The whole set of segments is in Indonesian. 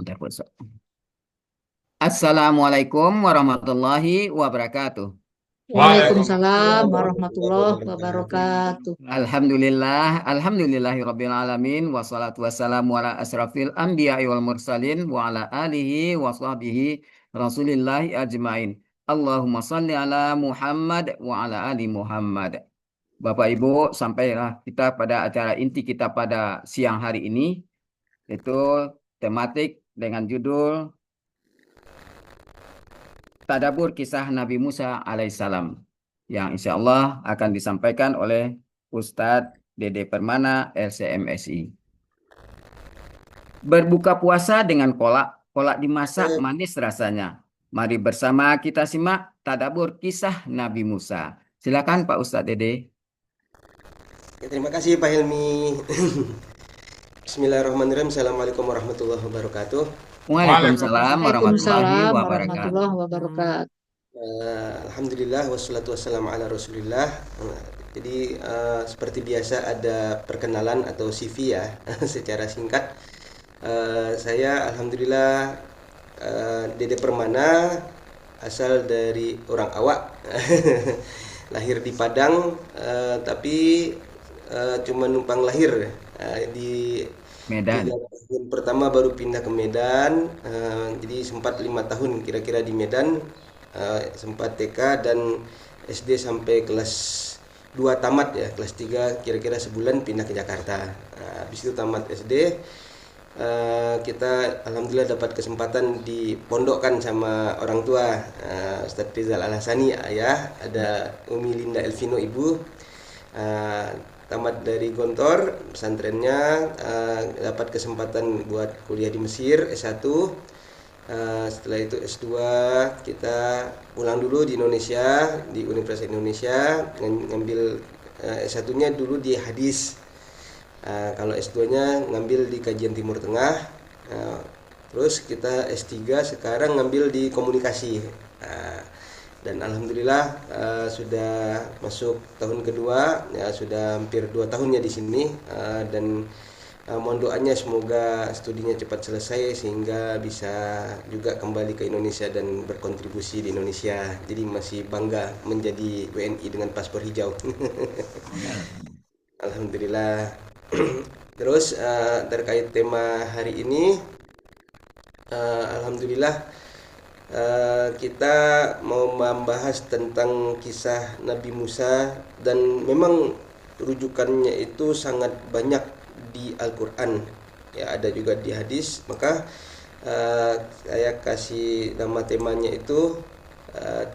Bentar, Bos. Assalamualaikum warahmatullahi wabarakatuh. Waalaikumsalam Waalaikumsalam warahmatullahi warahmatullahi wabarakatuh. wabarakatuh. Alhamdulillahirabbil wassalatu wassalamu ala asrafil anbiya'i wal mursalin wa ala alihi wa sahbihi rasulillahi ajmain. Allahumma salli ala Muhammad wa ala ali Muhammad. Bapak Ibu, sampailah kita pada acara inti kita pada siang hari ini, yaitu tematik dengan judul Tadabur Kisah Nabi Musa alaihissalam, yang insya Allah akan disampaikan oleh Ustadz Dede Permana LCMSI. Berbuka puasa dengan kolak, kolak dimasak manis rasanya. Mari bersama kita simak Tadabur Kisah Nabi Musa. Silakan Pak Ustadz Dede. Ya, terima kasih Pak Helmi. Bismillahirrahmanirrahim. Assalamualaikum warahmatullahi wabarakatuh. Waalaikumsalam warahmatullahi Waalaikumsalam wabarakatuh. warahmatullahi wabarakatuh. Alhamdulillah wassalatu wassalamu ala Rasulillah. Jadi seperti biasa ada perkenalan atau CV ya secara singkat. Saya alhamdulillah Dede Permana, asal dari orang Awak. Lahir di Padang, tapi cuma numpang lahir di tiga Medan. tahun pertama baru pindah ke Medan. Jadi sempat 5 tahun kira-kira di Medan, sempat TK dan SD sampai kelas 2 tamat ya, kelas 3 kira-kira sebulan pindah ke Jakarta. Habis itu tamat SD, kita alhamdulillah dapat kesempatan dipondokkan sama orang tua, Ustadz Rizal Al-Hasani ayah, ada Umi Linda Elvino ibu. Uh, Tamat dari Gontor pesantrennya, dapat kesempatan buat kuliah di Mesir S1. Setelah itu S2 kita pulang dulu di Indonesia, di Universitas Indonesia, ngambil S1-nya dulu di hadis. Kalau S2-nya ngambil di kajian Timur Tengah. Terus kita S3 sekarang ngambil di komunikasi. Dan alhamdulillah sudah masuk tahun kedua ya, sudah hampir 2 tahunnya di sini. Dan mohon doanya semoga studinya cepat selesai sehingga bisa juga kembali ke Indonesia dan berkontribusi di Indonesia. Jadi masih bangga menjadi WNI dengan paspor hijau. Alhamdulillah. Terus terkait tema hari ini, alhamdulillah kita mau membahas tentang kisah Nabi Musa, dan memang rujukannya itu sangat banyak di Al-Quran ya, ada juga di hadis. Maka saya kasih nama temanya itu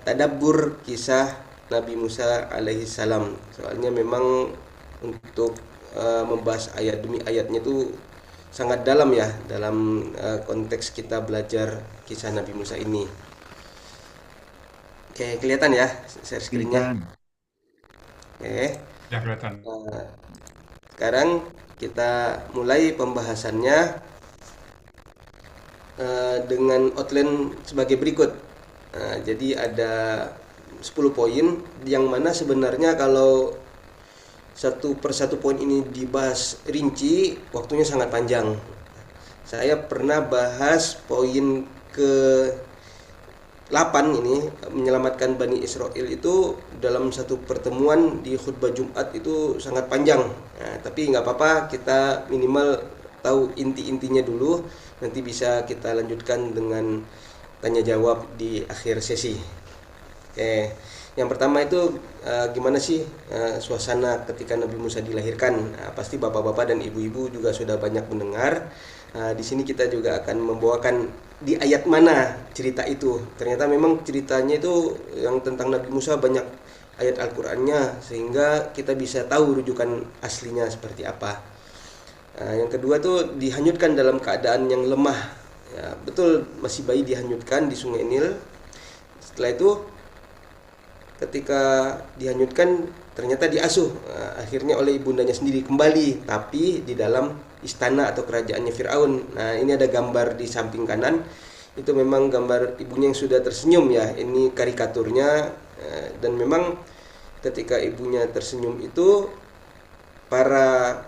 Tadabbur Kisah Nabi Musa alaihi salam. Soalnya memang untuk membahas ayat demi ayatnya itu sangat dalam ya, dalam konteks kita belajar kisah Nabi Musa ini. Oke, kelihatan ya share screen-nya. Bintang. Oke, Ya kelihatan. sekarang kita mulai pembahasannya dengan outline sebagai berikut. Jadi ada 10 poin yang mana sebenarnya kalau satu persatu poin ini dibahas rinci waktunya sangat panjang. Saya pernah bahas poin ke 8 ini, menyelamatkan Bani Israel, itu dalam satu pertemuan di khutbah Jumat itu sangat panjang. Tapi nggak apa-apa, kita minimal tahu inti-intinya dulu. Nanti bisa kita lanjutkan dengan tanya jawab di akhir sesi. Oke, yang pertama itu gimana sih suasana ketika Nabi Musa dilahirkan? Pasti bapak-bapak dan ibu-ibu juga sudah banyak mendengar. Di sini kita juga akan membawakan di ayat mana cerita itu. Ternyata memang ceritanya itu yang tentang Nabi Musa banyak ayat Al-Qur'annya, sehingga kita bisa tahu rujukan aslinya seperti apa. Yang kedua tuh dihanyutkan dalam keadaan yang lemah. Ya, betul, masih bayi dihanyutkan di Sungai Nil. Setelah itu ketika dihanyutkan ternyata diasuh akhirnya oleh ibundanya sendiri kembali, tapi di dalam istana atau kerajaannya Firaun. Nah, ini ada gambar di samping kanan, itu memang gambar ibunya yang sudah tersenyum ya, ini karikaturnya. Dan memang ketika ibunya tersenyum itu para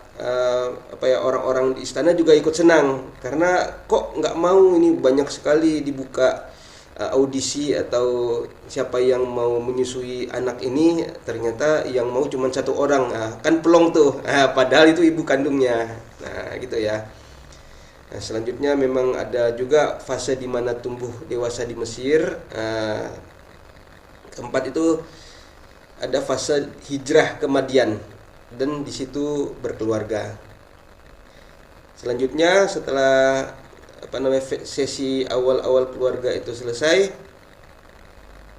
orang-orang di istana juga ikut senang karena kok nggak mau ini banyak sekali dibuka audisi atau siapa yang mau menyusui anak ini, ternyata yang mau cuma satu orang. Kan pelong tuh, padahal itu ibu kandungnya. Nah gitu ya. Nah, selanjutnya memang ada juga fase di mana tumbuh dewasa di Mesir. Keempat itu ada fase hijrah ke Madian dan di situ berkeluarga. Selanjutnya setelah sesi awal-awal keluarga itu selesai,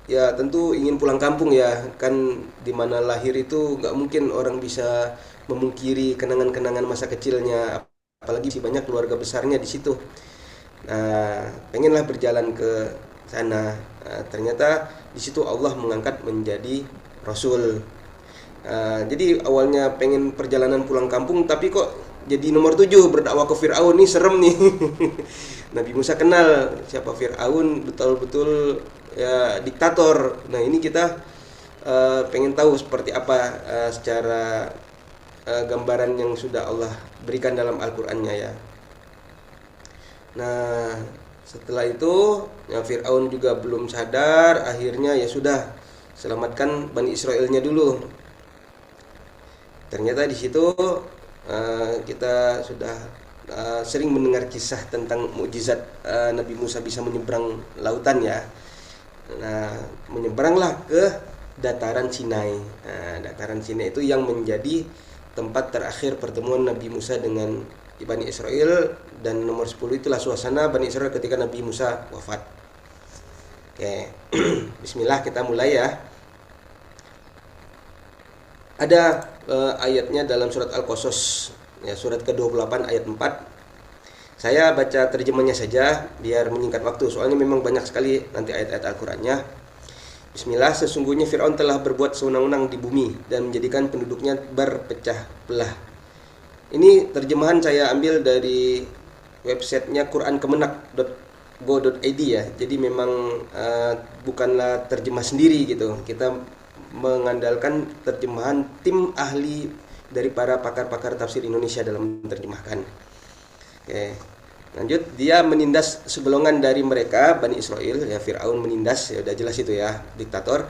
ya tentu ingin pulang kampung ya, kan di mana lahir itu nggak mungkin orang bisa memungkiri kenangan-kenangan masa kecilnya, apalagi si banyak keluarga besarnya di situ. Nah, pengenlah berjalan ke sana. Nah, ternyata di situ Allah mengangkat menjadi Rasul. Jadi awalnya pengen perjalanan pulang kampung, tapi kok jadi nomor 7 berdakwah ke Fir'aun, nih serem nih. Nabi Musa kenal siapa Fir'aun, betul-betul ya diktator. Nah ini kita pengen tahu seperti apa secara gambaran yang sudah Allah berikan dalam Al-Qur'annya ya. Nah setelah itu ya Fir'aun juga belum sadar, akhirnya ya sudah selamatkan Bani Israilnya dulu. Ternyata di situ kita sudah sering mendengar kisah tentang mukjizat Nabi Musa bisa menyeberang lautan ya. Nah, menyeberanglah ke dataran Sinai. Nah, dataran Sinai itu yang menjadi tempat terakhir pertemuan Nabi Musa dengan Bani Israel, dan nomor 10 itulah suasana Bani Israel ketika Nabi Musa wafat. Oke. Bismillah, kita mulai ya. Ada ayatnya dalam surat Al-Qasas ya, surat ke-28 ayat 4. Saya baca terjemahnya saja biar menyingkat waktu, soalnya memang banyak sekali nanti ayat-ayat Al-Qur'annya. Bismillah, sesungguhnya Fir'aun telah berbuat sewenang-wenang di bumi dan menjadikan penduduknya berpecah belah. Ini terjemahan saya ambil dari websitenya qurankemenak.go.id ya. Jadi memang bukanlah terjemah sendiri gitu. Kita mengandalkan terjemahan tim ahli dari para pakar-pakar tafsir Indonesia dalam menerjemahkan. Oke, lanjut. Dia menindas segelongan dari mereka, Bani Israel ya, Fir'aun menindas, ya udah jelas itu ya, diktator.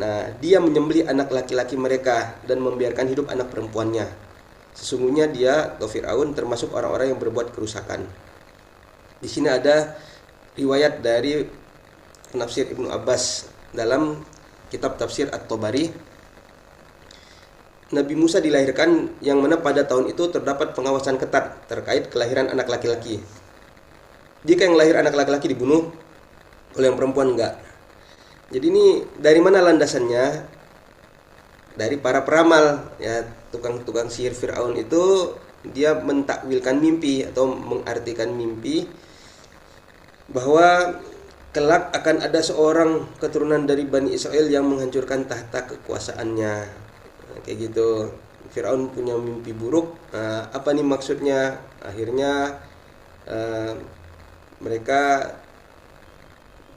Nah, dia menyembelih anak laki-laki mereka dan membiarkan hidup anak perempuannya. Sesungguhnya dia atau Fir'aun termasuk orang-orang yang berbuat kerusakan. Di sini ada riwayat dari penafsir Ibnu Abbas dalam kitab tafsir At-Tabari. Nabi Musa dilahirkan yang mana pada tahun itu terdapat pengawasan ketat terkait kelahiran anak laki-laki. Jika yang lahir anak laki-laki dibunuh, oleh yang perempuan enggak. Jadi ini dari mana landasannya? Dari para peramal ya, tukang-tukang sihir Fir'aun itu dia mentakwilkan mimpi atau mengartikan mimpi bahwa kelak akan ada seorang keturunan dari Bani Israel yang menghancurkan tahta kekuasaannya. Kayak gitu. Fir'aun punya mimpi buruk. Apa nih maksudnya? Akhirnya mereka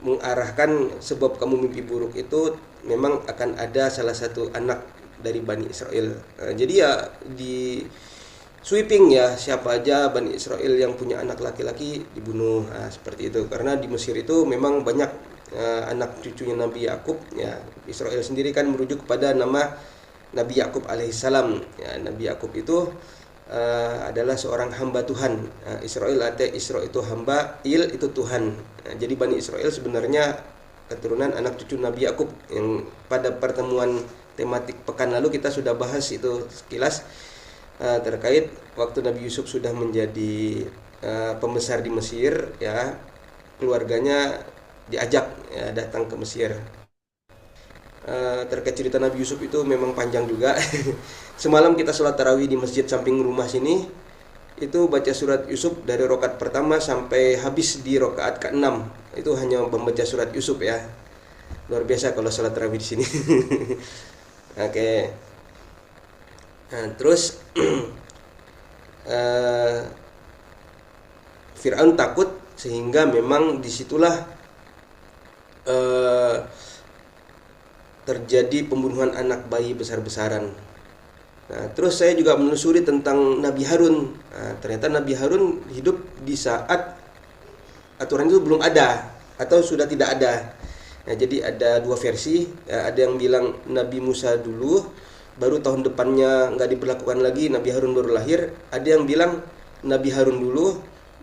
mengarahkan sebab kamu mimpi buruk itu memang akan ada salah satu anak dari Bani Israel. Jadi ya di sweeping ya, siapa aja Bani Israel yang punya anak laki-laki dibunuh. Seperti itu. Karena di Mesir itu memang banyak anak cucunya Nabi Yakub ya. Israel sendiri kan merujuk kepada nama Nabi Yakub alaihissalam ya. Nabi Yakub itu adalah seorang hamba Tuhan. Israel artinya Isra itu hamba, Il itu Tuhan. Jadi Bani Israel sebenarnya keturunan anak cucu Nabi Yakub, yang pada pertemuan tematik pekan lalu kita sudah bahas itu sekilas terkait waktu Nabi Yusuf sudah menjadi pembesar di Mesir ya, keluarganya diajak ya, datang ke Mesir. Terkait cerita Nabi Yusuf itu memang panjang juga. Semalam kita sholat tarawih di masjid samping rumah sini, itu baca surat Yusuf dari rakaat pertama sampai habis di rakaat ke-6. Itu hanya membaca surat Yusuf ya. Luar biasa kalau sholat tarawih di sini. Oke. Nah, terus Fir'aun takut sehingga memang disitulah terjadi pembunuhan anak bayi besar-besaran. Nah, terus saya juga menelusuri tentang Nabi Harun. Nah, ternyata Nabi Harun hidup di saat aturan itu belum ada atau sudah tidak ada. Nah, jadi ada dua versi. Ada yang bilang Nabi Musa dulu, baru tahun depannya nggak diberlakukan lagi, Nabi Harun baru lahir. Ada yang bilang Nabi Harun dulu,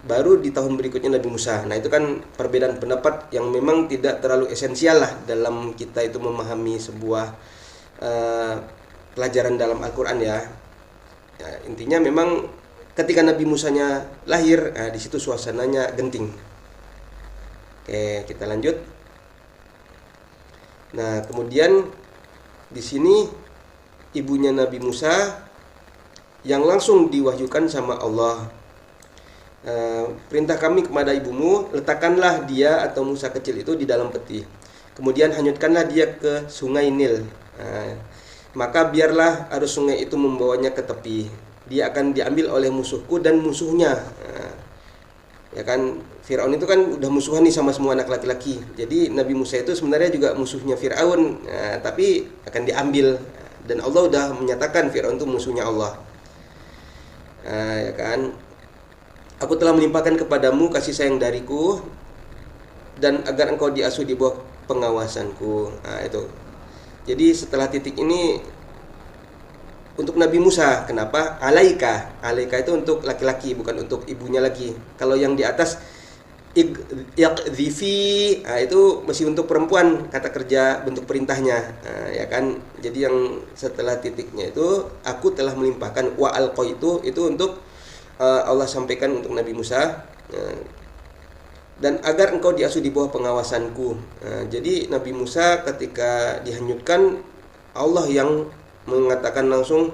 baru di tahun berikutnya Nabi Musa. Nah, itu kan perbedaan pendapat yang memang tidak terlalu esensial lah dalam kita itu memahami sebuah pelajaran dalam Al-Quran ya. Intinya memang ketika Nabi Musanya lahir, di situ suasananya genting. Oke, kita lanjut. Nah, kemudian di sini ibunya Nabi Musa yang langsung diwahyukan sama Allah. Perintah kami kepada ibumu, letakkanlah dia atau Musa kecil itu di dalam peti. Kemudian hanyutkanlah dia ke sungai Nil. Maka biarlah arus sungai itu membawanya ke tepi. Dia akan diambil oleh musuhku dan musuhnya. Ya kan, Firaun itu kan udah musuhan nih sama semua anak laki-laki. Jadi Nabi Musa itu sebenarnya juga musuhnya Firaun, tapi akan diambil. Dan Allah udah menyatakan Firaun itu musuhnya Allah. Ya kan, aku telah melimpahkan kepadamu kasih sayang dariku dan agar engkau diasuh di bawah pengawasanku. Itu. Jadi setelah titik ini untuk Nabi Musa, kenapa? Alaika. Alaika itu untuk laki-laki, bukan untuk ibunya lagi. Kalau yang di atas iqdhifi, itu masih untuk perempuan, kata kerja bentuk perintahnya. Ya kan? Jadi yang setelah titiknya itu aku telah melimpahkan, wa alqaitu itu untuk Allah sampaikan untuk Nabi Musa. Dan agar engkau diasuh di bawah pengawasanku. Jadi Nabi Musa ketika dihanyutkan, Allah yang mengatakan langsung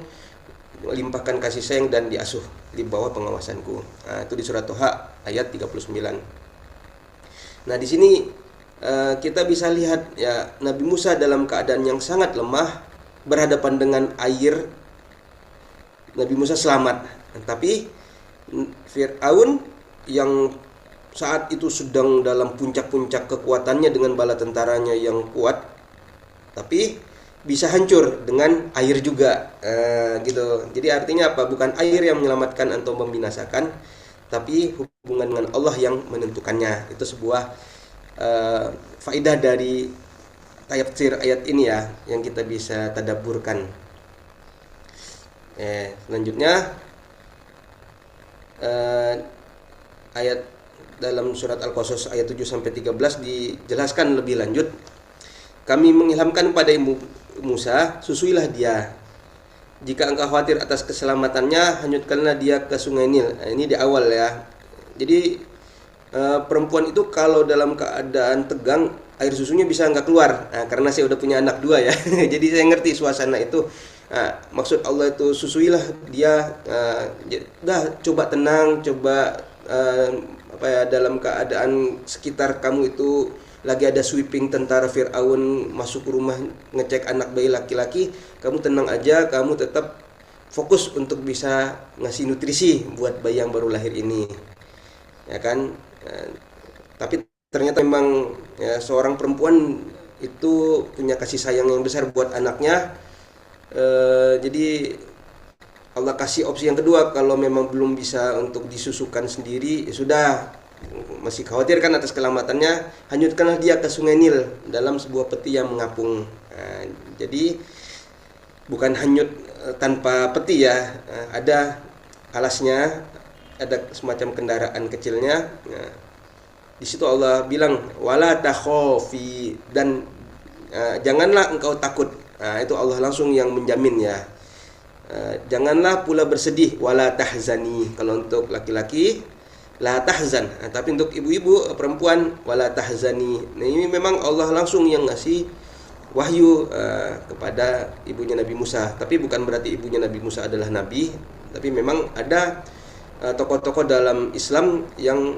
limpahkan kasih sayang dan diasuh di bawah pengawasanku. Itu di surat Toha ayat 39. Nah, di sini kita bisa lihat ya, Nabi Musa dalam keadaan yang sangat lemah berhadapan dengan air. Nabi Musa selamat. Tapi Fir'aun yang saat itu sedang dalam puncak-puncak kekuatannya dengan bala tentaranya yang kuat, tapi bisa hancur dengan air juga, gitu. Jadi artinya apa? Bukan air yang menyelamatkan atau membinasakan, tapi hubungan dengan Allah yang menentukannya. Itu sebuah faedah dari tafsir ayat ini ya, yang kita bisa tadabburkan. Selanjutnya ayat dalam surat Al-Qasas ayat 7-13 dijelaskan lebih lanjut. Kami mengilhamkan pada ibu Musa, susuilah dia. Jika engkau khawatir atas keselamatannya, hanyutkanlah dia ke sungai Nil. Ini di awal ya. Jadi perempuan itu kalau dalam keadaan tegang, air susunya bisa nggak keluar. Karena saya udah punya anak 2 ya. Jadi saya ngerti suasana itu. Maksud Allah itu susuilah dia. Coba tenang, coba dalam keadaan sekitar kamu itu lagi ada sweeping tentara Fir'aun masuk ke rumah ngecek anak bayi laki-laki, kamu tenang aja, kamu tetap fokus untuk bisa ngasih nutrisi buat bayi yang baru lahir ini, ya kan. Tapi ternyata memang ya, seorang perempuan itu punya kasih sayang yang besar buat anaknya. Jadi Allah kasih opsi yang kedua, kalau memang belum bisa untuk disusukan sendiri, ya sudah, masih khawatir kan atas keselamatannya, hanyutkanlah dia ke sungai Nil dalam sebuah peti yang mengapung. Jadi bukan hanyut tanpa peti ya, ada alasnya, ada semacam kendaraan kecilnya. Di situ Allah bilang wala takhafi, dan janganlah engkau takut. Itu Allah langsung yang menjamin ya. Janganlah pula bersedih, wala tahzani. Kalau untuk laki-laki la tahzan, tapi untuk ibu-ibu perempuan wala tahzani. Nah, ini memang Allah langsung yang ngasih wahyu kepada ibunya Nabi Musa. Tapi bukan berarti ibunya Nabi Musa adalah nabi, tapi memang ada tokoh-tokoh dalam Islam yang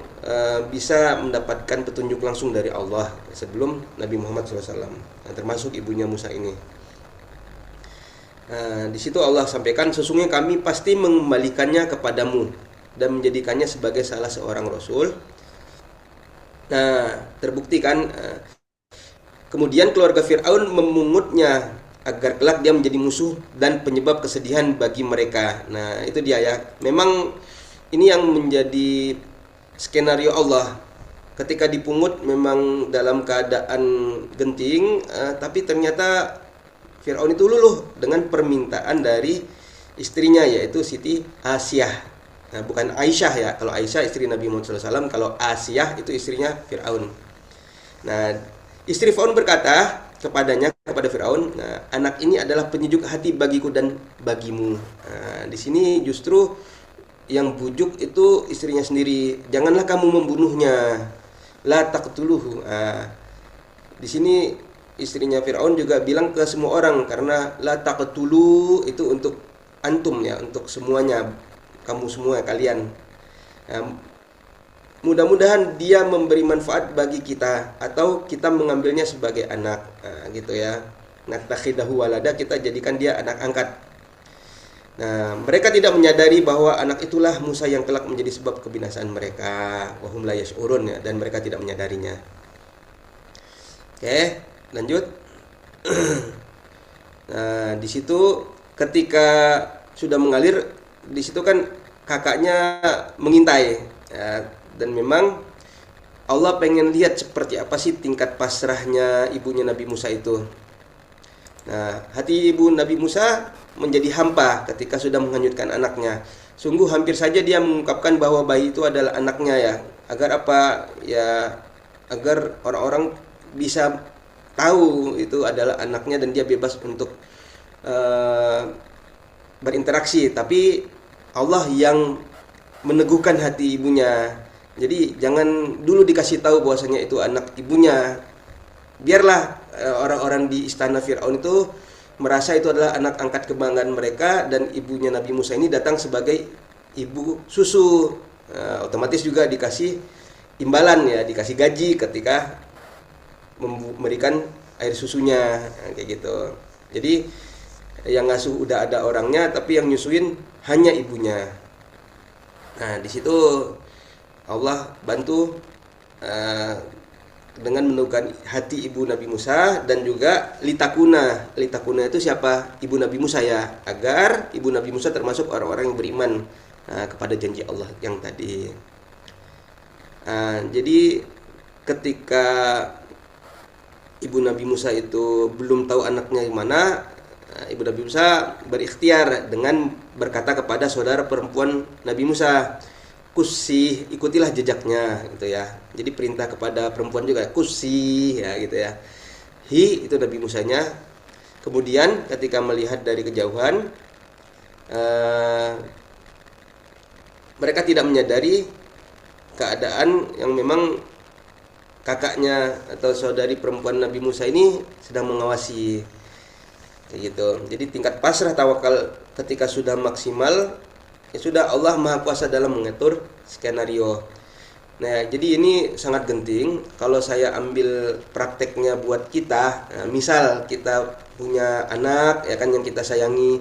bisa mendapatkan petunjuk langsung dari Allah sebelum Nabi Muhammad SAW, termasuk ibunya Musa ini. Di situ Allah sampaikan, sesungguhnya kami pasti mengembalikannya kepadamu dan menjadikannya sebagai salah seorang rasul. Nah, terbukti kan, kemudian keluarga Fir'aun memungutnya agar kelak dia menjadi musuh dan penyebab kesedihan bagi mereka. Nah, itu dia ya. Memang ini yang menjadi skenario Allah. Ketika dipungut memang dalam keadaan genting, tapi ternyata Fir'aun itu luluh dengan permintaan dari istrinya, yaitu Siti Asiyah. Nah, bukan Aisyah ya. Kalau Aisyah istri Nabi Muhammad SAW, kalau Asiyah itu istrinya Fir'aun. Nah, istri Fir'aun berkata kepada Fir'aun, nah, anak ini adalah penyejuk hati bagiku dan bagimu. Nah, di sini justru yang bujuk itu istrinya sendiri. Janganlah kamu membunuhnya. La taqtuluhu. Nah, di sini istrinya Fir'aun juga bilang ke semua orang, karena la taqtulu itu untuk antum ya, untuk semuanya, kamu semua kalian. Nah, mudah-mudahan dia memberi manfaat bagi kita atau kita mengambilnya sebagai anak. Nah, gitu ya. Natakhidahu walada, kita jadikan dia anak angkat. Nah, mereka tidak menyadari bahwa anak itulah Musa yang kelak menjadi sebab kebinasaan mereka. Wahum la yash'urun ya, dan mereka tidak menyadarinya. Oke, lanjut. Nah, di situ ketika sudah mengalir, di situ kan kakaknya mengintai ya, dan memang Allah pengen lihat seperti apa sih tingkat pasrahnya ibunya Nabi Musa itu. Nah, hati ibu Nabi Musa menjadi hampa ketika sudah menghanyutkan anaknya. Sungguh hampir saja dia mengungkapkan bahwa bayi itu adalah anaknya ya. Agar apa? Ya, agar orang-orang bisa tahu itu adalah anaknya dan dia bebas untuk berinteraksi. Tapi Allah yang meneguhkan hati ibunya. Jadi jangan dulu dikasih tahu bahwasanya itu anak ibunya. Biarlah orang-orang di istana Fir'aun itu merasa itu adalah anak angkat kebanggaan mereka, dan ibunya Nabi Musa ini datang sebagai ibu susu. Otomatis juga dikasih imbalan ya, dikasih gaji ketika memberikan air susunya, kayak gitu. Jadi yang ngasuh udah ada orangnya, tapi yang nyusuin hanya ibunya. Nah, di situ Allah bantu dengan meneguhkan hati ibu Nabi Musa, dan juga litakuna. Litakuna itu siapa? Ibu Nabi Musa ya, agar ibu Nabi Musa termasuk orang-orang yang beriman kepada janji Allah yang tadi. Jadi ketika ibu Nabi Musa itu belum tahu anaknya gimana, ibu Nabi Musa berikhtiar dengan berkata kepada saudara perempuan Nabi Musa, kusi, ikutilah jejaknya gitu ya. Jadi perintah kepada perempuan juga, kusi ya gitu ya. Hi itu Nabi Musanya. Kemudian ketika melihat dari kejauhan, mereka tidak menyadari keadaan yang memang kakaknya atau saudari perempuan Nabi Musa ini sedang mengawasi, kayak gitu. Jadi tingkat pasrah tawakal ketika sudah maksimal, ya sudah, Allah Maha Kuasa dalam mengatur skenario. Nah, jadi ini sangat genting. Kalau saya ambil prakteknya buat kita, misal kita punya anak ya kan yang kita sayangi,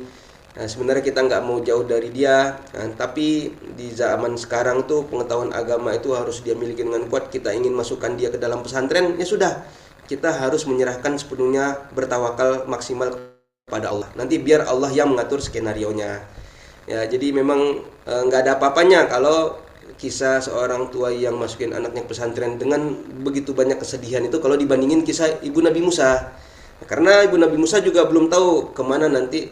sebenarnya kita nggak mau jauh dari dia, tapi di zaman sekarang tuh pengetahuan agama itu harus dia miliki dengan kuat. Kita ingin masukkan dia ke dalam pesantren, ya sudah, kita harus menyerahkan sepenuhnya, bertawakal maksimal kepada Allah. Nanti biar Allah yang mengatur skenarionya. Ya, jadi memang nggak ada apa-apanya kalau kisah seorang tua yang masukin anaknya pesantren dengan begitu banyak kesedihan itu kalau dibandingin kisah ibu Nabi Musa. Karena ibu Nabi Musa juga belum tahu kemana nanti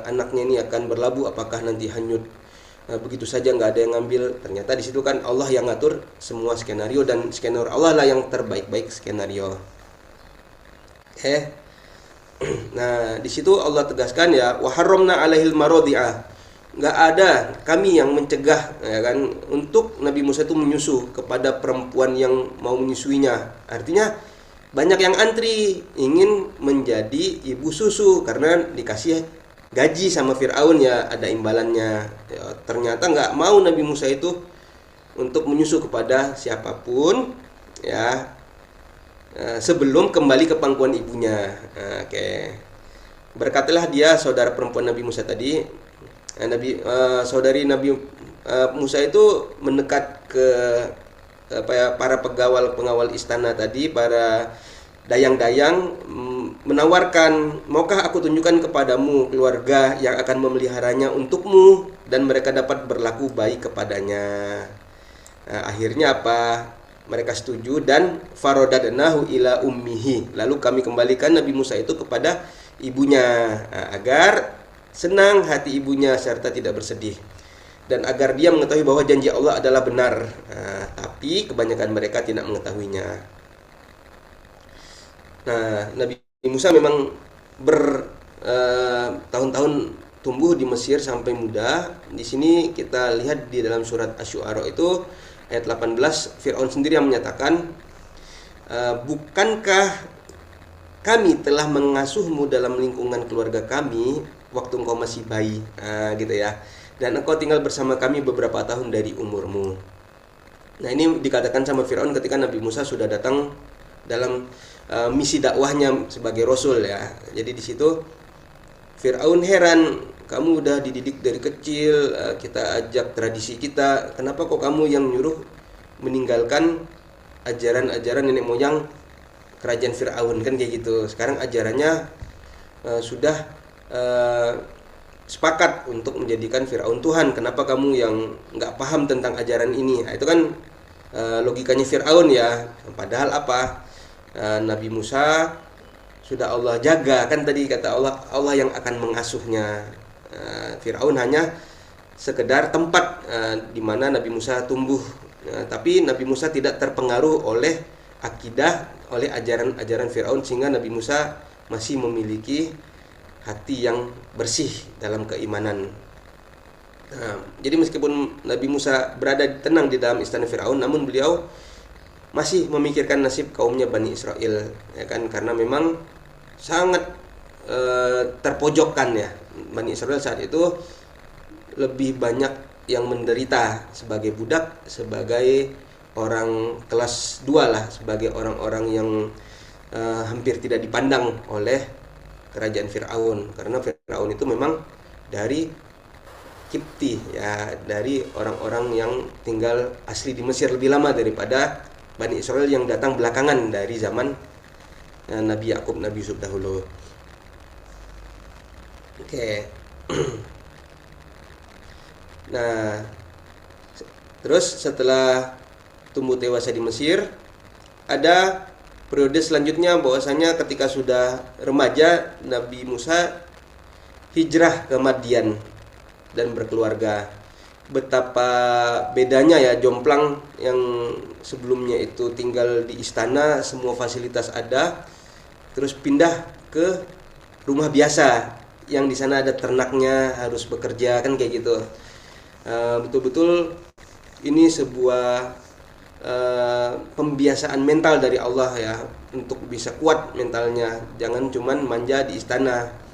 anaknya ini akan berlabuh, apakah nanti hanyut begitu saja nggak ada yang ngambil. Ternyata di situ kan Allah yang ngatur semua skenario, dan skenario Allah lah yang terbaik-baik skenario. Nah, di situ Allah tegaskan ya, wa harramna alaihil maradi'ah. Nggak ada kami yang mencegah ya kan untuk Nabi Musa itu menyusu kepada perempuan yang mau menyusuinya. Artinya banyak yang antri ingin menjadi ibu susu karena dikasih gaji sama Fir'aun ya, ada imbalannya ya. Ternyata nggak mau Nabi Musa itu untuk menyusu kepada siapapun ya, sebelum kembali ke pangkuan ibunya. Berkatalah dia saudara perempuan Nabi Musa tadi, saudari Nabi Musa itu mendekat ke para pengawal istana tadi, para dayang-dayang, menawarkan, maukah aku tunjukkan kepadamu keluarga yang akan memeliharanya untukmu dan mereka dapat berlaku baik kepadanya. Nah, akhirnya apa? Mereka setuju dan farodadnahu ila ummihi. Lalu kami kembalikan Nabi Musa itu kepada ibunya, agar senang hati ibunya serta tidak bersedih, dan agar dia mengetahui bahwa janji Allah adalah benar. Tapi kebanyakan mereka tidak mengetahuinya. Nah, Nabi Musa memang bertahun-tahun tumbuh di Mesir sampai muda. Di sini kita lihat di dalam surat Asy-Syu'ara itu ayat 18, Fir'aun sendiri yang menyatakan, bukankah kami telah mengasuhmu dalam lingkungan keluarga kami waktu engkau masih bayi, gitu ya, dan engkau tinggal bersama kami beberapa tahun dari umurmu. Nah, ini dikatakan sama Fir'aun ketika Nabi Musa sudah datang dalam misi dakwahnya sebagai rasul ya. Jadi di situ Fir'aun heran, kamu udah dididik dari kecil, kita ajak tradisi kita, kenapa kok kamu yang nyuruh meninggalkan ajaran-ajaran nenek moyang kerajaan Fir'aun, kan kayak gitu. Sekarang ajarannya sudah sepakat untuk menjadikan Fir'aun Tuhan, kenapa kamu yang nggak paham tentang ajaran ini? Nah, itu kan logikanya Fir'aun ya. Padahal apa? Nabi Musa sudah Allah jaga, kan tadi kata Allah yang akan mengasuhnya. Fir'aun hanya sekedar tempat di mana Nabi Musa tumbuh, tapi Nabi Musa tidak terpengaruh oleh akidah, oleh ajaran-ajaran Fir'aun, sehingga Nabi Musa masih memiliki hati yang bersih dalam keimanan. Jadi meskipun Nabi Musa berada tenang di dalam istana Fir'aun, namun beliau masih memikirkan nasib kaumnya Bani Israel, ya kan, karena memang sangat terpojokkan ya. Bani Israel saat itu lebih banyak yang menderita sebagai budak, sebagai orang kelas 2 lah, sebagai orang-orang yang hampir tidak dipandang oleh kerajaan Fir'aun, karena Fir'aun itu memang dari Kipti ya, dari orang-orang yang tinggal asli di Mesir lebih lama daripada Bani Israel yang datang belakangan dari zaman Nabi Yakub, Nabi Yusuf dahulu. Oke. Nah, terus setelah tumbuh dewasa di Mesir, ada periode selanjutnya bahwasanya ketika sudah remaja, Nabi Musa hijrah ke Madian dan berkeluarga. Betapa bedanya ya, jomplang yang sebelumnya itu tinggal di istana, semua fasilitas ada, terus pindah ke rumah biasa yang di sana ada ternaknya, harus bekerja, kan kayak gitu. Betul-betul ini sebuah pembiasaan mental dari Allah ya, untuk bisa kuat mentalnya, jangan cuman manja di istana.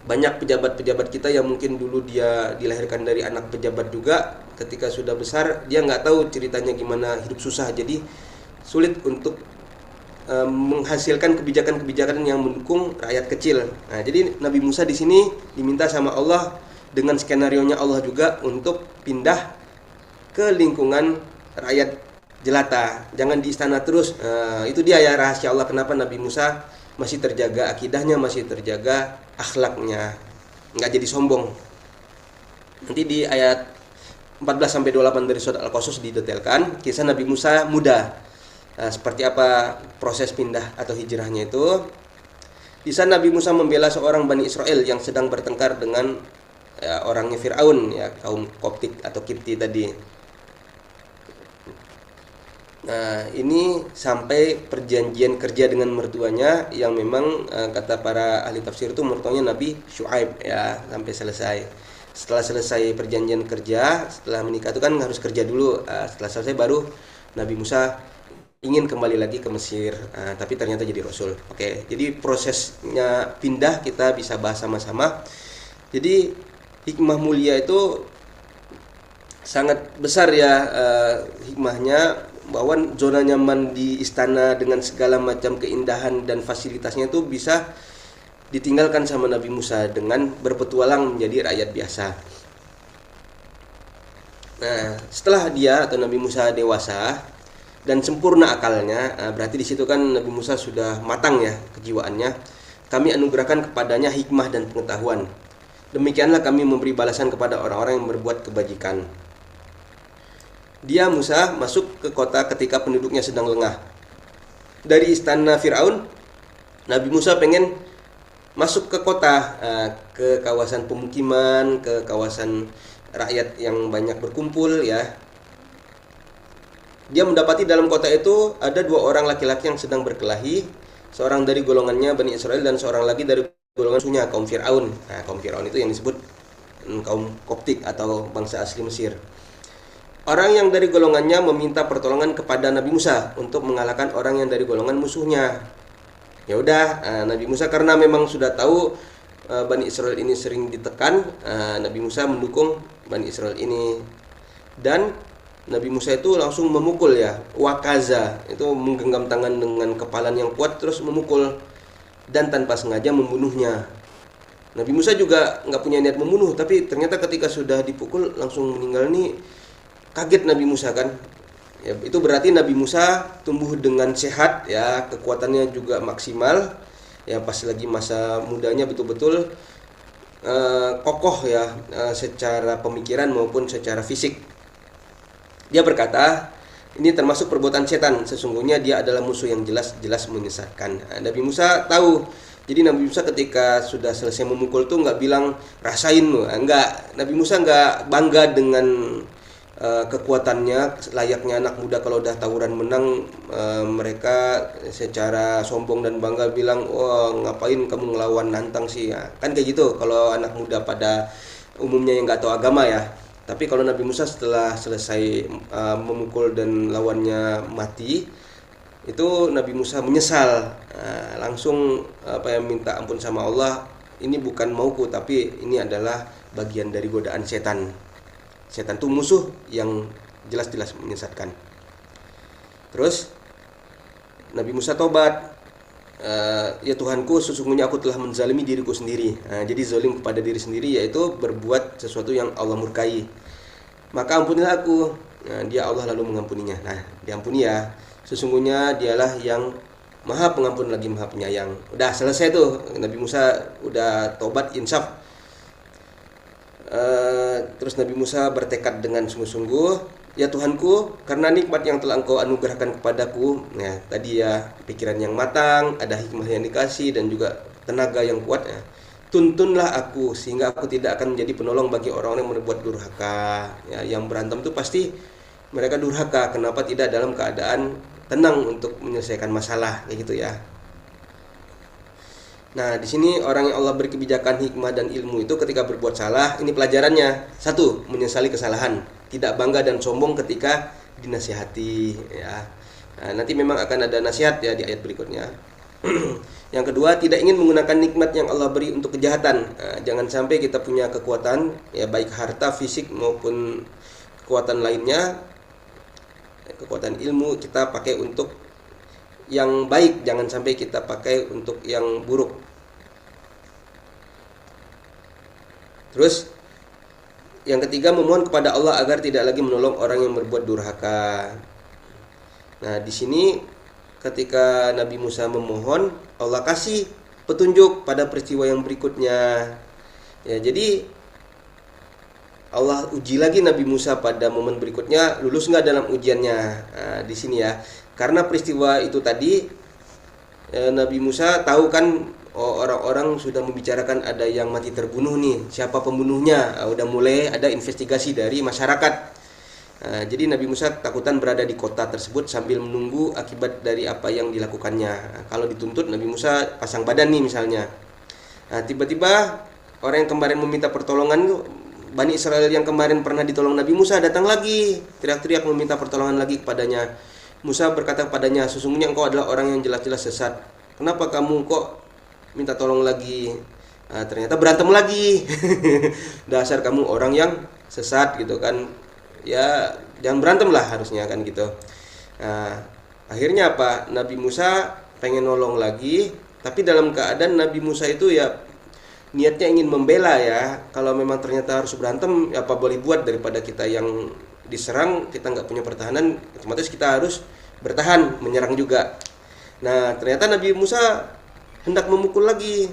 Banyak pejabat-pejabat kita yang mungkin dulu dia dilahirkan dari anak pejabat juga, ketika sudah besar dia nggak tahu ceritanya gimana hidup susah, jadi sulit untuk menghasilkan kebijakan-kebijakan yang mendukung rakyat kecil. Nah, jadi Nabi Musa di sini diminta sama Allah dengan skenarionya Allah juga untuk pindah ke lingkungan rakyat jelata, jangan di istana terus. Itu dia ya rahasia Allah kenapa Nabi Musa masih terjaga akidahnya, masih terjaga akhlaknya, nggak jadi sombong. Nanti di ayat 14-28 dari surat Al-Qasas didetailkan kisah Nabi Musa muda, seperti apa proses pindah atau hijrahnya itu. Di sana Nabi Musa membela seorang Bani Israel yang sedang bertengkar dengan orangnya Fir'aun ya, kaum Koptik atau Kipti tadi. Nah, ini sampai perjanjian kerja dengan mertuanya yang memang kata para ahli tafsir itu mertuanya Nabi Syuaib ya, sampai selesai. Setelah selesai perjanjian kerja, setelah menikah itu kan harus kerja dulu. Setelah selesai baru Nabi Musa ingin kembali lagi ke Mesir, tapi ternyata jadi Rasul. Oke, jadi prosesnya pindah kita bisa bahas sama-sama. Jadi hikmah mulia itu sangat besar ya, hikmahnya bahwa zona nyaman di istana dengan segala macam keindahan dan fasilitasnya itu bisa ditinggalkan sama Nabi Musa dengan berpetualang menjadi rakyat biasa. Nah, setelah dia atau Nabi Musa dewasa, dan sempurna akalnya. Berarti di situ kan Nabi Musa sudah matang ya kejiwaannya. Kami anugerahkan kepadanya hikmah dan pengetahuan. Demikianlah kami memberi balasan kepada orang-orang yang berbuat kebajikan. Dia Musa masuk ke kota ketika penduduknya sedang lengah. Dari istana Firaun, Nabi Musa pengen masuk ke kota, ke kawasan pemukiman, ke kawasan rakyat yang banyak berkumpul ya. Dia mendapati dalam kota itu ada 2 orang laki-laki yang sedang berkelahi, seorang dari golongannya Bani Israel dan seorang lagi dari golongan musuhnya kaum Firaun. Kaum Firaun itu yang disebut kaum Koptik atau bangsa asli Mesir. Orang yang dari golongannya meminta pertolongan kepada Nabi Musa untuk mengalahkan orang yang dari golongan musuhnya. Ya udah, Nabi Musa karena memang sudah tahu Bani Israel ini sering ditekan, Nabi Musa mendukung Bani Israel ini. Dan Nabi Musa itu langsung memukul ya, wakaza, itu menggenggam tangan dengan kepalan yang kuat terus memukul dan tanpa sengaja membunuhnya. Nabi Musa juga nggak punya niat membunuh, tapi ternyata ketika sudah dipukul langsung meninggal nih, kaget Nabi Musa kan. Ya, itu berarti Nabi Musa tumbuh dengan sehat ya, kekuatannya juga maksimal. Ya pas lagi masa mudanya betul-betul kokoh ya, secara pemikiran maupun secara fisik. Dia berkata, ini termasuk perbuatan setan. Sesungguhnya dia adalah musuh yang jelas-jelas menyesatkan. Nabi Musa tahu. Jadi Nabi Musa ketika sudah selesai memukul tuh nggak bilang rasain loh, enggak. Nabi Musa nggak bangga dengan kekuatannya layaknya anak muda kalau udah tawuran menang, mereka secara sombong dan bangga bilang, "Oh, ngapain kamu ngelawan nantang sih?" Ya, kan kayak gitu kalau anak muda pada umumnya yang nggak tahu agama ya. Tapi kalau Nabi Musa setelah selesai memukul dan lawannya mati, itu Nabi Musa menyesal, langsung minta ampun sama Allah. Ini bukan mauku, tapi ini adalah bagian dari godaan setan. Setan itu musuh yang jelas-jelas menyesatkan. Terus Nabi Musa tobat, ya Tuhanku, sesungguhnya aku telah menzalimi diriku sendiri. Jadi zalim kepada diri sendiri yaitu berbuat sesuatu yang Allah murkai. Maka ampunilah aku. Dia Allah lalu mengampuninya. Diampuni ya. Sesungguhnya dialah yang Maha Pengampun lagi Maha Penyayang. Udah selesai tuh, Nabi Musa udah tobat insaf. Terus Nabi Musa bertekad dengan sungguh-sungguh, ya Tuhanku, karena nikmat yang telah Engkau anugerahkan kepadaku, ya tadi ya pikiran yang matang, ada hikmah yang dikasih dan juga tenaga yang kuat ya. Tuntunlah aku sehingga aku tidak akan menjadi penolong bagi orang-orang yang berbuat durhaka. Ya, yang berantem itu pasti mereka durhaka. Kenapa tidak dalam keadaan tenang untuk menyelesaikan masalah kayak gitu ya. Nah, di sini orang yang Allah beri kebijakan, hikmah dan ilmu itu ketika berbuat salah, ini pelajarannya. 1, menyesali kesalahan, tidak bangga dan sombong ketika dinasihati ya. Nah, nanti memang akan ada nasihat ya di ayat berikutnya. Yang kedua, tidak ingin menggunakan nikmat yang Allah beri untuk kejahatan. Jangan sampai kita punya kekuatan ya, baik harta, fisik maupun kekuatan lainnya, kekuatan ilmu kita pakai untuk yang baik, jangan sampai kita pakai untuk yang buruk. Terus yang ketiga, memohon kepada Allah agar tidak lagi menolong orang yang berbuat durhaka. Nah, di sini ketika Nabi Musa memohon, Allah kasih petunjuk pada peristiwa yang berikutnya. Ya, jadi Allah uji lagi Nabi Musa pada momen berikutnya, lulus nggak dalam ujiannya. Nah, di sini ya. Karena peristiwa itu tadi, Nabi Musa tahu kan orang-orang sudah membicarakan ada yang mati terbunuh nih, siapa pembunuhnya. Udah mulai ada investigasi dari masyarakat. Jadi Nabi Musa ketakutan berada di kota tersebut sambil menunggu akibat dari apa yang dilakukannya. Kalau dituntut, Nabi Musa pasang badan nih misalnya. Tiba-tiba orang yang kemarin meminta pertolongan, Bani Israel yang kemarin pernah ditolong Nabi Musa datang lagi, teriak-teriak meminta pertolongan lagi kepadanya. Musa berkata kepadanya, sesungguhnya engkau adalah orang yang jelas-jelas sesat. Kenapa kamu kok minta tolong lagi? Ternyata berantem lagi. Dasar kamu orang yang sesat gitu kan. Ya jangan berantem lah harusnya kan gitu. Akhirnya apa? Nabi Musa pengen nolong lagi, tapi dalam keadaan Nabi Musa itu ya niatnya ingin membela ya. Kalau memang ternyata harus berantem, apa boleh buat, daripada kita yang diserang, kita nggak punya pertahanan, otomatis kita harus bertahan, menyerang juga. Nah, ternyata Nabi Musa hendak memukul lagi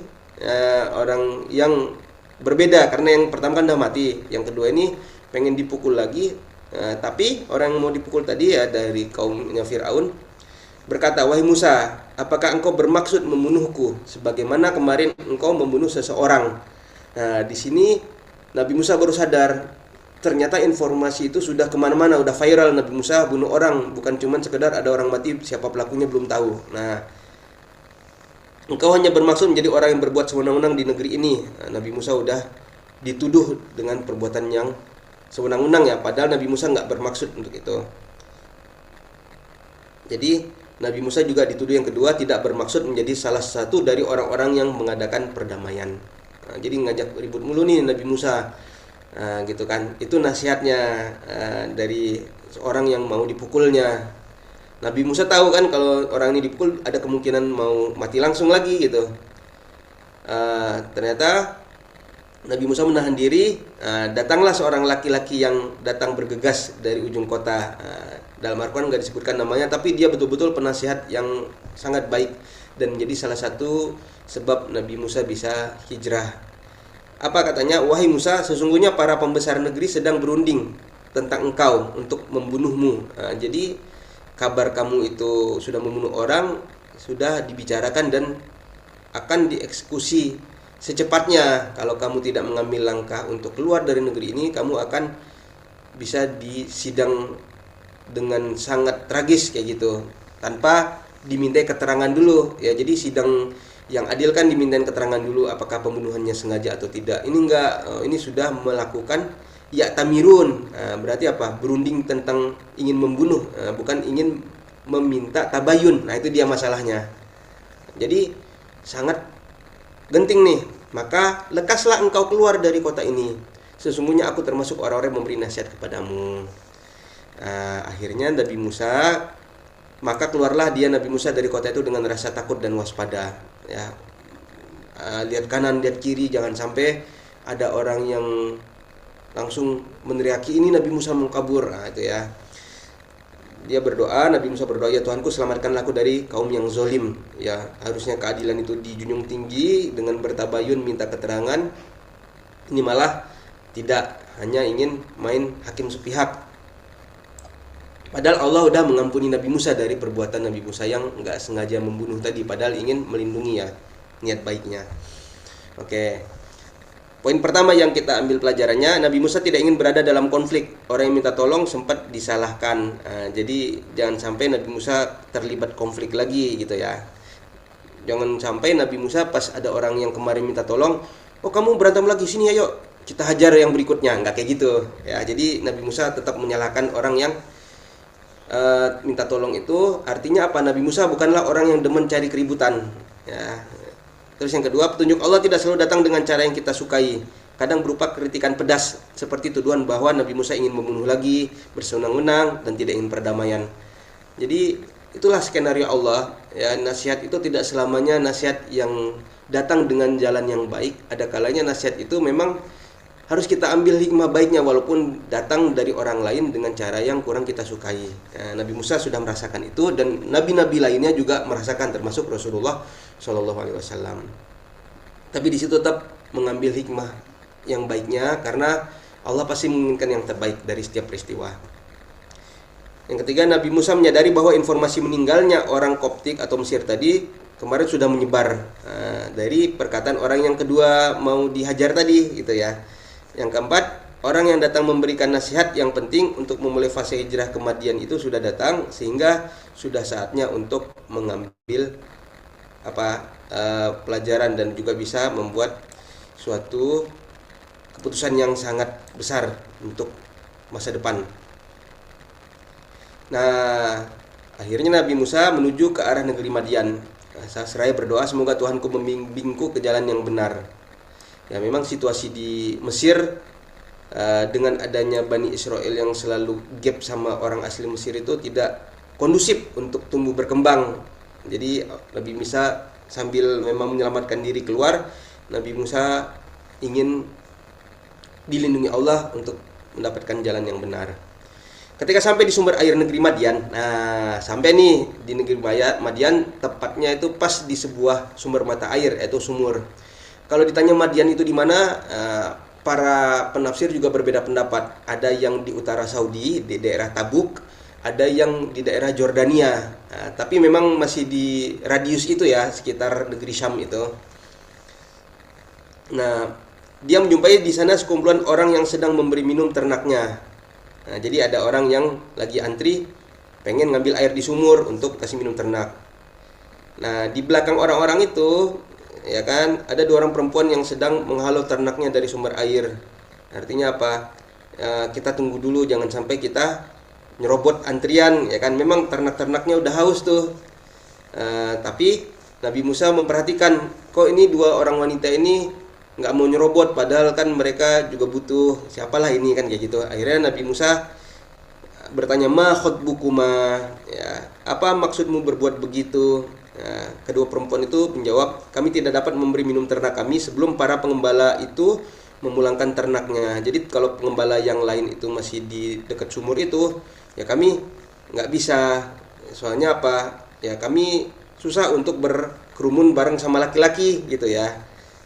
orang yang berbeda, karena yang pertama kan udah mati, yang kedua ini pengen dipukul lagi. Tapi orang yang mau dipukul tadi ya dari kaumnya Fir'aun berkata, "Wahai Musa, apakah engkau bermaksud membunuhku sebagaimana kemarin engkau membunuh seseorang?" Nah, di sini Nabi Musa baru sadar, ternyata informasi itu sudah kemana-mana, udah viral. Nabi Musa bunuh orang, bukan cuma sekedar ada orang mati, siapa pelakunya belum tahu. Nah, engkau hanya bermaksud menjadi orang yang berbuat sewenang-wenang di negeri ini. Nah, Nabi Musa udah dituduh dengan perbuatan yang sewenang-wenang ya, padahal Nabi Musa nggak bermaksud untuk itu. Jadi Nabi Musa juga dituduh yang kedua tidak bermaksud menjadi salah satu dari orang-orang yang mengadakan perdamaian. Nah, jadi ngajak ribut mulu nih Nabi Musa, gitu kan. Itu nasihatnya dari seorang yang mau dipukulnya. Nabi Musa tahu kan kalau orang ini dipukul ada kemungkinan mau mati langsung lagi gitu. Ternyata Nabi Musa menahan diri. Datanglah seorang laki-laki yang datang bergegas dari ujung kota. Dalam Al-Quran nggak disebutkan namanya, tapi dia betul-betul penasihat yang sangat baik dan menjadi salah satu sebab Nabi Musa bisa hijrah. Apa katanya? "Wahai Musa, sesungguhnya para pembesar negeri sedang berunding tentang engkau untuk membunuhmu." Jadi kabar kamu itu sudah membunuh orang sudah dibicarakan dan akan dieksekusi secepatnya. Kalau kamu tidak mengambil langkah untuk keluar dari negeri ini, kamu akan bisa disidang dengan sangat tragis kayak gitu, tanpa dimintai keterangan dulu ya. Jadi sidang yang adil kan dimintain keterangan dulu apakah pembunuhannya sengaja atau tidak. Ini enggak, ini sudah melakukan ya tamirun. Berarti apa? Berunding tentang ingin membunuh, bukan ingin meminta tabayun. Nah, itu dia masalahnya. Jadi sangat genting nih. "Maka lekaslah engkau keluar dari kota ini. Sesungguhnya aku termasuk orang-orang yang memberi nasihat kepadamu." Akhirnya maka keluarlah dia Nabi Musa dari kota itu dengan rasa takut dan waspada ya. Lihat kanan, lihat kiri, jangan sampai ada orang yang langsung meneriaki ini Nabi Musa mau kabur. Itu ya. Dia berdoa, Nabi Musa berdoa, "Ya Tuhanku, selamatkanlah aku dari kaum yang zolim." Ya, harusnya keadilan itu dijunjung tinggi dengan bertabayun minta keterangan. Ini malah tidak, hanya ingin main hakim sepihak. Padahal Allah udah mengampuni Nabi Musa dari perbuatan Nabi Musa yang nggak sengaja membunuh tadi, padahal ingin melindungi ya, niat baiknya. Oke. Poin pertama yang kita ambil pelajarannya, Nabi Musa tidak ingin berada dalam konflik. Orang yang minta tolong sempat disalahkan. Jadi jangan sampai Nabi Musa terlibat konflik lagi gitu ya. Jangan sampai Nabi Musa pas ada orang yang kemarin minta tolong, "Oh, kamu berantem lagi, sini ayo kita hajar yang berikutnya." Nggak kayak gitu ya. Jadi Nabi Musa tetap menyalahkan orang yang minta tolong itu. Artinya apa? Nabi Musa bukanlah orang yang demen cari keributan ya. Terus yang kedua, petunjuk Allah tidak selalu datang dengan cara yang kita sukai. Kadang berupa kritikan pedas seperti tuduhan bahwa Nabi Musa ingin membunuh lagi, bersenang-wenang, dan tidak ingin perdamaian. Jadi itulah skenario Allah ya. Nasihat itu tidak selamanya nasihat yang datang dengan jalan yang baik. Ada kalanya nasihat itu memang harus kita ambil hikmah baiknya walaupun datang dari orang lain dengan cara yang kurang kita sukai. Nabi Musa sudah merasakan itu dan nabi-nabi lainnya juga merasakan, termasuk Rasulullah SAW. Tapi di situ tetap mengambil hikmah yang baiknya karena Allah pasti menginginkan yang terbaik dari setiap peristiwa. Yang ketiga, Nabi Musa menyadari bahwa informasi meninggalnya orang Koptik atau Mesir tadi kemarin sudah menyebar dari perkataan orang yang kedua mau dihajar tadi gitu ya. Yang keempat, orang yang datang memberikan nasihat yang penting untuk memulai fase hijrah ke Madian itu sudah datang, sehingga sudah saatnya untuk mengambil pelajaran dan juga bisa membuat suatu keputusan yang sangat besar untuk masa depan. Nah, akhirnya Nabi Musa menuju ke arah negeri Madian. Seraya berdoa, "Semoga Tuhanku membimbingku ke jalan yang benar." Ya, memang situasi di Mesir dengan adanya Bani Israel yang selalu gap sama orang asli Mesir itu tidak kondusif untuk tumbuh berkembang. Jadi Nabi Musa sambil memang menyelamatkan diri keluar, Nabi Musa ingin dilindungi Allah untuk mendapatkan jalan yang benar. ketika sampai di sumber air negeri Madian, nah sampai nih di negeri Madian, tepatnya itu pas di sebuah sumber mata air, yaitu sumur. Kalau ditanya Madian itu di mana, para penafsir juga berbeda pendapat. Ada yang di utara Saudi, di daerah Tabuk, ada yang di daerah Jordania. Nah, tapi memang masih di radius itu ya, sekitar negeri Syam itu. Nah, dia menjumpai di sana sekumpulan orang yang sedang memberi minum ternaknya. Nah, jadi ada orang yang lagi antri pengen ngambil air di sumur untuk kasih minum ternak. Nah, di belakang orang-orang itu ya kan ada 2 orang perempuan yang sedang menghalau ternaknya dari sumber air. Artinya apa? Kita tunggu dulu, jangan sampai kita nyerobot antrian, ya kan. Memang ternak-ternaknya udah haus tuh. Tapi Nabi Musa memperhatikan, kok ini 2 orang wanita ini nggak mau nyerobot, padahal kan mereka juga butuh, siapalah ini kan, kayak gitu. Akhirnya Nabi Musa bertanya, ma khotbukuma, ya, apa maksudmu berbuat begitu? Nah, kedua perempuan itu menjawab, kami tidak dapat memberi minum ternak kami sebelum para pengembala itu memulangkan ternaknya. Jadi kalau pengembala yang lain itu masih di dekat sumur itu, ya kami nggak bisa. Soalnya apa? Ya kami susah untuk berkerumun bareng sama laki-laki gitu ya.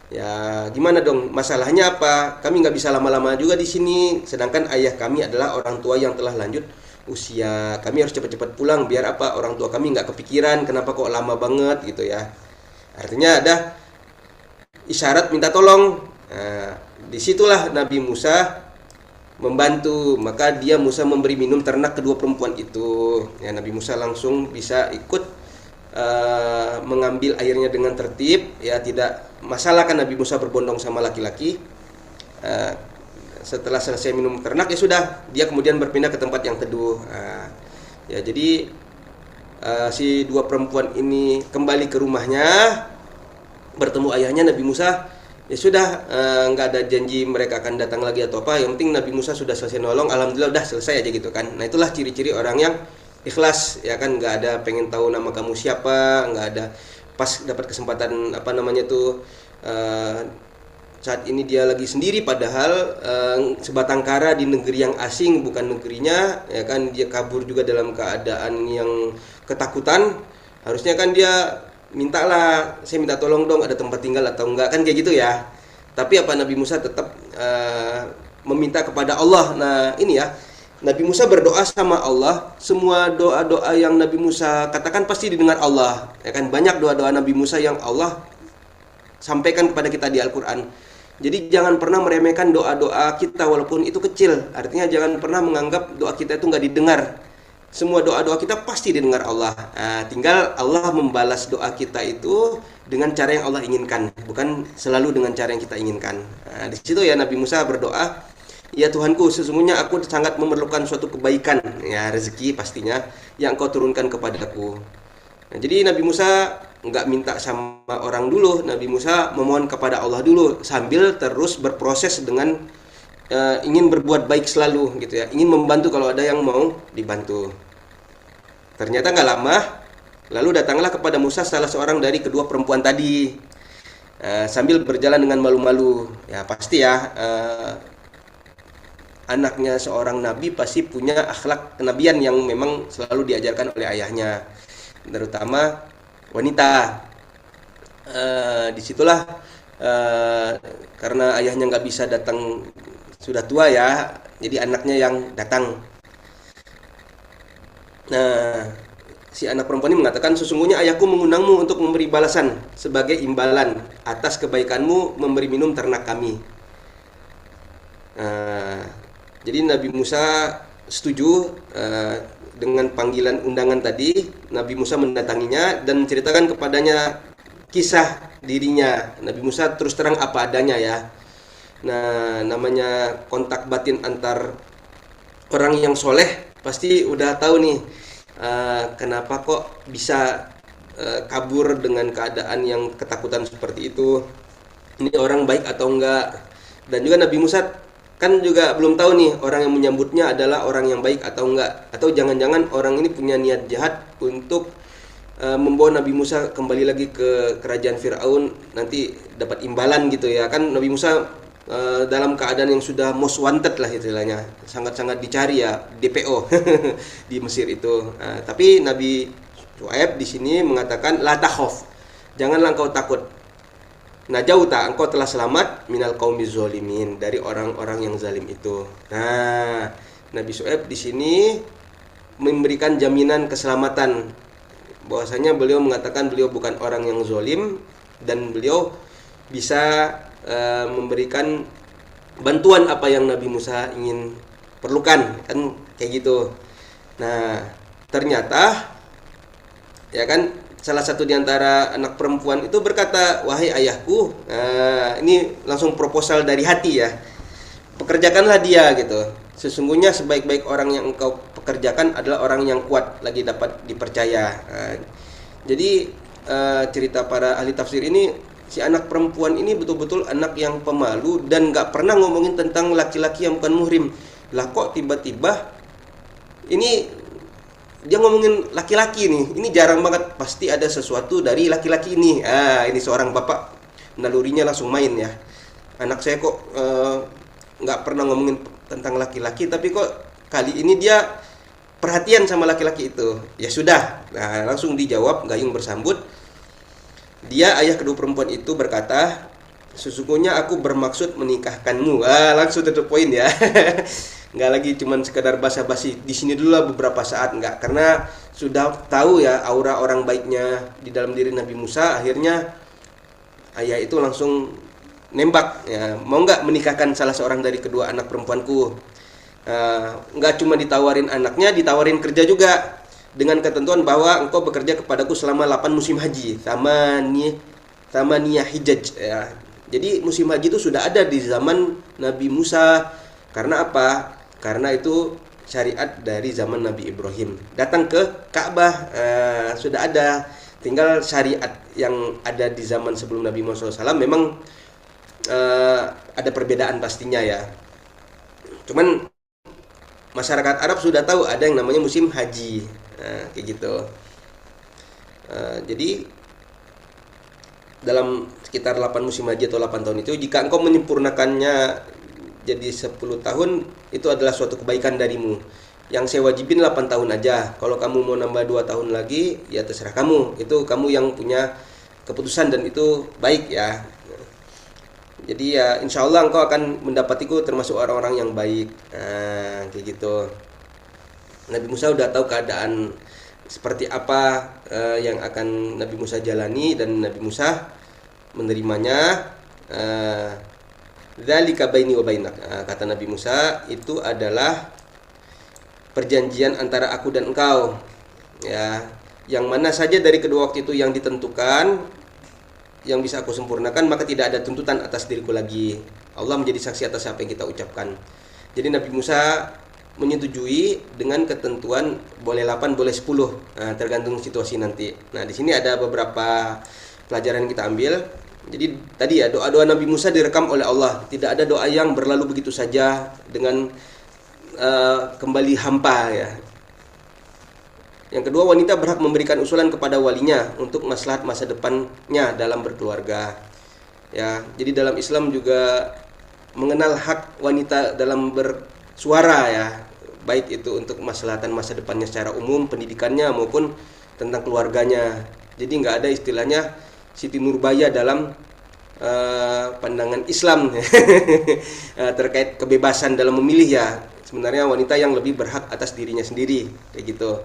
Ya gimana dong, masalahnya apa? Kami nggak bisa lama-lama juga di sini, sedangkan ayah kami adalah orang tua yang telah lanjut usia. Kami harus cepat-cepat pulang biar apa? Orang tua kami nggak kepikiran kenapa kok lama banget gitu ya. Artinya ada isyarat minta tolong. Nah, disitulah Nabi Musa membantu, maka Musa memberi minum ternak kedua perempuan itu. Ya, Nabi Musa langsung bisa ikut mengambil airnya dengan tertib, ya tidak masalah kan Nabi Musa berbondong sama laki-laki. Setelah selesai minum ternak ya sudah, dia kemudian berpindah ke tempat yang teduh. Ya jadi si 2 perempuan ini kembali ke rumahnya, bertemu ayahnya Nabi Musa. Ya sudah, nggak ada janji mereka akan datang lagi atau apa. Yang penting Nabi Musa sudah selesai nolong, alhamdulillah udah selesai aja gitu kan. Nah itulah ciri-ciri orang yang ikhlas, ya kan, nggak ada pengen tahu nama kamu siapa, nggak ada pas dapat kesempatan apa namanya tuh saat ini dia lagi sendiri, padahal sebatang kara di negeri yang asing, bukan negerinya, ya kan, dia kabur juga dalam keadaan yang ketakutan. Harusnya kan dia mintalah, saya minta tolong dong, ada tempat tinggal atau enggak, kan kayak gitu ya. Tapi apa, Nabi Musa tetap meminta kepada Allah. Nah ini ya, Nabi Musa berdoa sama Allah, semua doa-doa yang Nabi Musa katakan pasti didengar Allah. Ya kan, banyak doa-doa Nabi Musa yang Allah sampaikan kepada kita di Al-Quran. Jadi jangan pernah meremehkan doa-doa kita walaupun itu kecil. Artinya jangan pernah menganggap doa kita itu nggak didengar. Semua doa-doa kita pasti didengar Allah. Nah, tinggal Allah membalas doa kita itu dengan cara yang Allah inginkan, bukan selalu dengan cara yang kita inginkan. Nah, di situ ya Nabi Musa berdoa, ya Tuhanku, sesungguhnya aku sangat memerlukan suatu kebaikan, ya rezeki pastinya, yang Engkau turunkan kepadaku. Nah, jadi Nabi Musa nggak minta sama orang dulu, Nabi Musa memohon kepada Allah dulu, sambil terus berproses dengan ingin berbuat baik selalu gitu ya, ingin membantu kalau ada yang mau dibantu. Ternyata nggak lama, lalu datanglah kepada Musa salah seorang dari kedua perempuan tadi, sambil berjalan dengan malu-malu. Ya pasti ya, anaknya seorang nabi pasti punya akhlak kenabian yang memang selalu diajarkan oleh ayahnya, terutama wanita. Disitulah karena ayahnya nggak bisa datang, sudah tua ya, jadi anaknya yang datang. Nah, si anak perempuan ini mengatakan, sesungguhnya ayahku mengundangmu untuk memberi balasan sebagai imbalan atas kebaikanmu memberi minum ternak kami. Jadi Nabi Musa setuju dengan panggilan undangan tadi. Nabi Musa mendatanginya dan menceritakan kepadanya kisah dirinya. Nabi Musa terus terang apa adanya ya. Nah, namanya kontak batin antar orang yang soleh pasti udah tahu nih kenapa kok bisa kabur dengan keadaan yang ketakutan seperti itu. Ini orang baik atau enggak. Dan juga Nabi Musa kan juga belum tahu nih orang yang menyambutnya adalah orang yang baik atau enggak, atau jangan-jangan orang ini punya niat jahat untuk membawa Nabi Musa kembali lagi ke kerajaan Firaun, nanti dapat imbalan gitu ya kan. Nabi Musa dalam keadaan yang sudah most wanted lah istilahnya, sangat-sangat dicari ya, DPO di Mesir itu. Tapi Nabi Syuaib di sini mengatakan la takhaf, janganlah engkau takut. Najauta, engkau telah selamat minal qaumiz zalimin, dari orang-orang yang zalim itu. Nah, Nabi Syuaib di sini memberikan jaminan keselamatan, bahwasanya beliau mengatakan beliau bukan orang yang zalim dan beliau bisa memberikan bantuan apa yang Nabi Musa ingin perlukan, kan kayak gitu. Nah, ternyata ya kan salah satu di antara anak perempuan itu berkata, "Wahai ayahku," ini langsung proposal dari hati ya. "Pekerjakanlah dia," gitu. "Sesungguhnya sebaik-baik orang yang engkau pekerjakan adalah orang yang kuat lagi dapat dipercaya." Jadi cerita para ahli tafsir ini, si anak perempuan ini betul-betul anak yang pemalu dan nggak pernah ngomongin tentang laki-laki yang bukan muhrim. Lah kok tiba-tiba ini dia ngomongin laki-laki nih. Ini jarang banget, pasti ada sesuatu dari laki-laki ini. Ini seorang bapak nalurinya langsung main ya. Anak saya kok nggak pernah ngomongin tentang laki-laki, tapi kok kali ini dia perhatian sama laki-laki itu. Ya sudah, nah, langsung dijawab, gayung bersambut. Dia, ayah kedua perempuan itu, berkata, "Sesungguhnya aku bermaksud menikahkanmu." Langsung to the point ya. Nggak lagi cuman sekedar basa-basi di sini dulu lah beberapa saat, nggak, karena sudah tahu ya aura orang baiknya di dalam diri Nabi Musa. Akhirnya ayah itu langsung nembak ya, "Mau nggak menikahkan salah seorang dari kedua anak perempuanku?" Nggak cuma ditawarin anaknya, ditawarin kerja juga, dengan ketentuan bahwa engkau bekerja kepadaku selama 8 musim haji, tamaniyah hijaj ya. Jadi musim haji itu sudah ada di zaman Nabi Musa. Karena apa? Karena itu syariat dari zaman Nabi Ibrahim. Datang ke Ka'bah sudah ada. Tinggal syariat yang ada di zaman sebelum Nabi Muhammad SAW memang ada perbedaan pastinya ya. Cuman masyarakat Arab sudah tahu ada yang namanya musim haji. Kayak gitu. Jadi dalam sekitar 8 musim haji atau 8 tahun itu, jika engkau menyempurnakannya jadi 10 tahun, itu adalah suatu kebaikan darimu. Yang saya wajibin 8 tahun aja. Kalau kamu mau nambah 2 tahun lagi, ya terserah kamu. Itu kamu yang punya keputusan dan itu baik ya. Jadi ya insya Allah engkau akan mendapatiku termasuk orang-orang yang baik. Kayak gitu. Nabi Musa udah tahu keadaan seperti apa yang akan Nabi Musa jalani, dan Nabi Musa menerimanya. Dzalika baini wa bainak, kata Nabi Musa, itu adalah perjanjian antara aku dan engkau ya, yang mana saja dari kedua waktu itu yang ditentukan, yang bisa aku sempurnakan, maka tidak ada tuntutan atas diriku lagi. Allah menjadi saksi atas apa yang kita ucapkan. Jadi Nabi Musa menyetujui dengan ketentuan boleh 8, boleh 10, tergantung situasi nanti. Nah, di sini ada beberapa pelajaran yang kita ambil. Jadi tadi ya, doa-doa Nabi Musa direkam oleh Allah. Tidak ada doa yang berlalu begitu saja dengan kembali hampa ya. Yang kedua, wanita berhak memberikan usulan kepada walinya untuk maslahat masa depannya dalam berkeluarga. Ya, jadi dalam Islam juga mengenal hak wanita dalam bersuara ya, baik itu untuk kemaslahatan masa depannya secara umum, pendidikannya maupun tentang keluarganya. Jadi nggak ada istilahnya Siti Nurbaya dalam pandangan Islam terkait kebebasan dalam memilih ya. Sebenarnya wanita yang lebih berhak atas dirinya sendiri kayak gitu.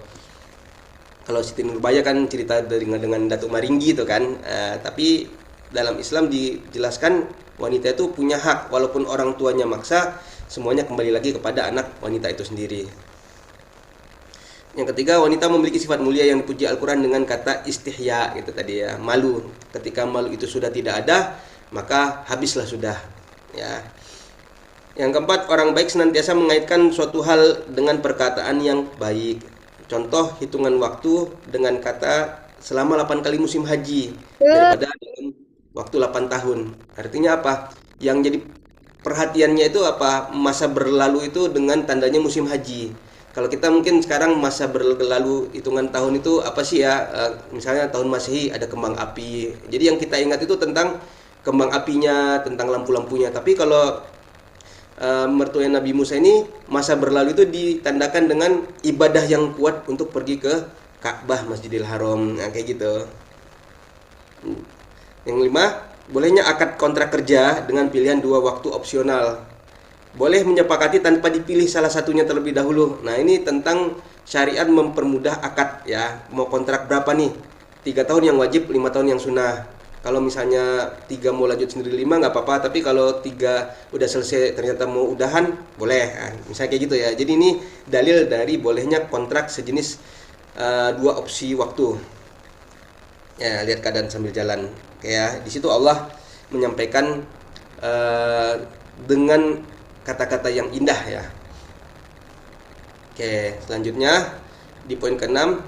Kalau Siti Nurbaya kan cerita dengan Datuk Maringgi itu kan, tapi dalam Islam dijelaskan wanita itu punya hak, walaupun orang tuanya maksa, semuanya kembali lagi kepada anak wanita itu sendiri. Yang ketiga, wanita memiliki sifat mulia yang dipuji Al-Quran dengan kata istihya, gitu tadi ya, malu. Ketika malu itu sudah tidak ada, maka habislah sudah ya. Yang keempat, orang baik senantiasa mengaitkan suatu hal dengan perkataan yang baik. Contoh, hitungan waktu dengan kata selama 8 kali musim haji daripada dalam waktu 8 tahun. Artinya apa? Yang jadi perhatiannya itu apa? Masa berlalu itu dengan tandanya musim haji. Kalau kita mungkin sekarang masa berlalu hitungan tahun itu apa sih ya? Misalnya tahun Masehi ada kembang api. Jadi yang kita ingat itu tentang kembang apinya, tentang lampu-lampunya. Tapi kalau mertua Nabi Musa ini masa berlalu itu ditandakan dengan ibadah yang kuat untuk pergi ke Ka'bah, Masjidil Haram, nah, kayak gitu. Yang kelima, bolehnya akad kontrak kerja dengan pilihan 2 waktu opsional. Boleh menyepakati tanpa dipilih salah satunya terlebih dahulu. Nah, ini tentang syariat mempermudah akad ya. Mau kontrak berapa nih? 3 tahun yang wajib, 5 tahun yang sunnah. Kalau misalnya 3 mau lanjut sendiri 5 nggak apa-apa, tapi kalau 3 udah selesai ternyata mau udahan, boleh. Nah, misalnya kayak gitu ya. Jadi ini dalil dari bolehnya kontrak sejenis 2 opsi waktu. Ya, lihat keadaan sambil jalan. Kayak di situ Allah menyampaikan dengan kata-kata yang indah ya. Oke, selanjutnya di poin ke-6,